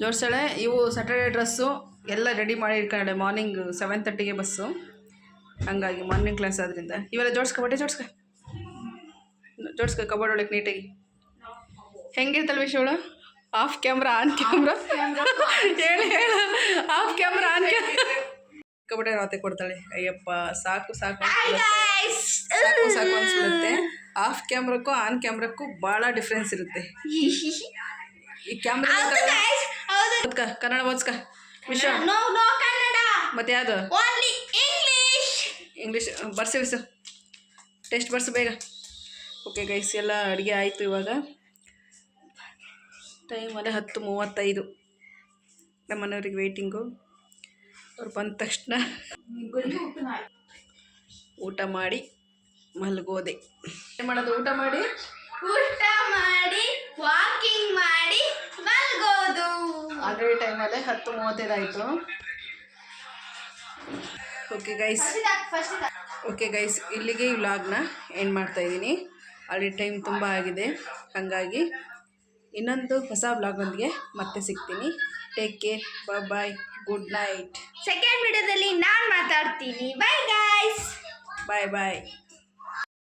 ಜೋಡಿಸಾಳೆ. ಇವು ಸ್ಯಾಟರ್ಡೆ ಡ್ರೆಸ್ಸು ಎಲ್ಲ ರೆಡಿ ಮಾಡಿ ಇಟ್ಕೊಂಡೆ. ಮಾರ್ನಿಂಗ್ 7:30ಗೆ ಬಸ್ಸು, ಹಂಗಾಗಿ ಮಾರ್ನಿಂಗ್ ಕ್ಲಾಸ್ ಆದ್ದರಿಂದ ಇವೆಲ್ಲ ಜೋಡಿಸ್ಕೊ, ಬಟ್ಟೆ ಜೋಡಿಸ್ಕೊ ಕಬೋರ್ಡ್ ಒಳಗೆ ನೀಟಾಗಿ. ಹೆಂಗಿರ್ತಲ್ವ ವಿಷಯವಳು? ಆಫ್ ಕ್ಯಾಮ್ರಾ ಆನ್ ಕ್ಯಾಮ್ರಾ ಹೇಳು ಆಫ್ ಕ್ಯಾಮ್ರಾ ಆನ್ ಕ್ಯಾಮ್ರಾ ಕಬಡ್ಡಿ ರಾತೆ ಕೊಡ್ತಾಳೆ. ಅಯ್ಯಪ್ಪ ಸಾಕು ಅನ್ಸ್ಬಿಡುತ್ತೆ. ಆಫ್ ಕ್ಯಾಮ್ರಕ್ಕೂ ಆನ್ ಕ್ಯಾಮ್ರಕ್ಕೂ ಭಾಳ ಡಿಫ್ರೆನ್ಸ್ ಇರುತ್ತೆ. ಈ ಕ್ಯಾಮ್ರಾ ಕನ್ನಡ ಓದ್ಸ್ಕ ವಿಷಯ. ಮತ್ತೆ ಯಾವುದು? ಇಂಗ್ಲೀಷ್ ಬರ್ಸು ಟೆಸ್ಟ್ ಬರ್ಸು ಬೇಗ. ಓಕೆ ಗೈಸ್, ಎಲ್ಲ ಅಡುಗೆ ಆಯಿತು. ಇವಾಗ ಟೈಮಲ್ಲೇ 10:35. ನಮ್ಮ ಮನೆಯವ್ರಿಗೆ ವೆಯ್ಟಿಂಗು. ಅವ್ರು ಬಂದ ತಕ್ಷಣ ಊಟ ಮಾಡಿ ಮಲಗೋದೆ. ಏನು ಮಾಡೋದು? ಊಟ ಮಾಡಿ ವಾಕಿಂಗ್ ಮಾಡಿ ಮಲಗೋದು. ಆಲ್ರೆಡಿ ಟೈಮಲ್ಲೇ 10:35 ಆಯಿತು. ಓಕೆ ಗೈಸ್, ಇಲ್ಲಿಗೆ ಈ ವ್ಲಾಗ್ನ ಎಂಡ್ ಮಾಡ್ತಾಯಿದ್ದೀನಿ. ಆಲ್ರೆಡಿ ಟೈಮ್ ತುಂಬ ಆಗಿದೆ. ಹಾಗಾಗಿ ಇನ್ನೊಂದು ಹೊಸ ವ್ಲಾಗ್ನೊಂದಿಗೆ ಮತ್ತೆ ಸಿಗ್ತೀನಿ. Take care, bye, good night. Second ವಿಡಿಯೋದಲ್ಲಿ ನಾನು ಮಾತಾಡ್ತೀನಿ. Bye guys. ಬಾಯ್.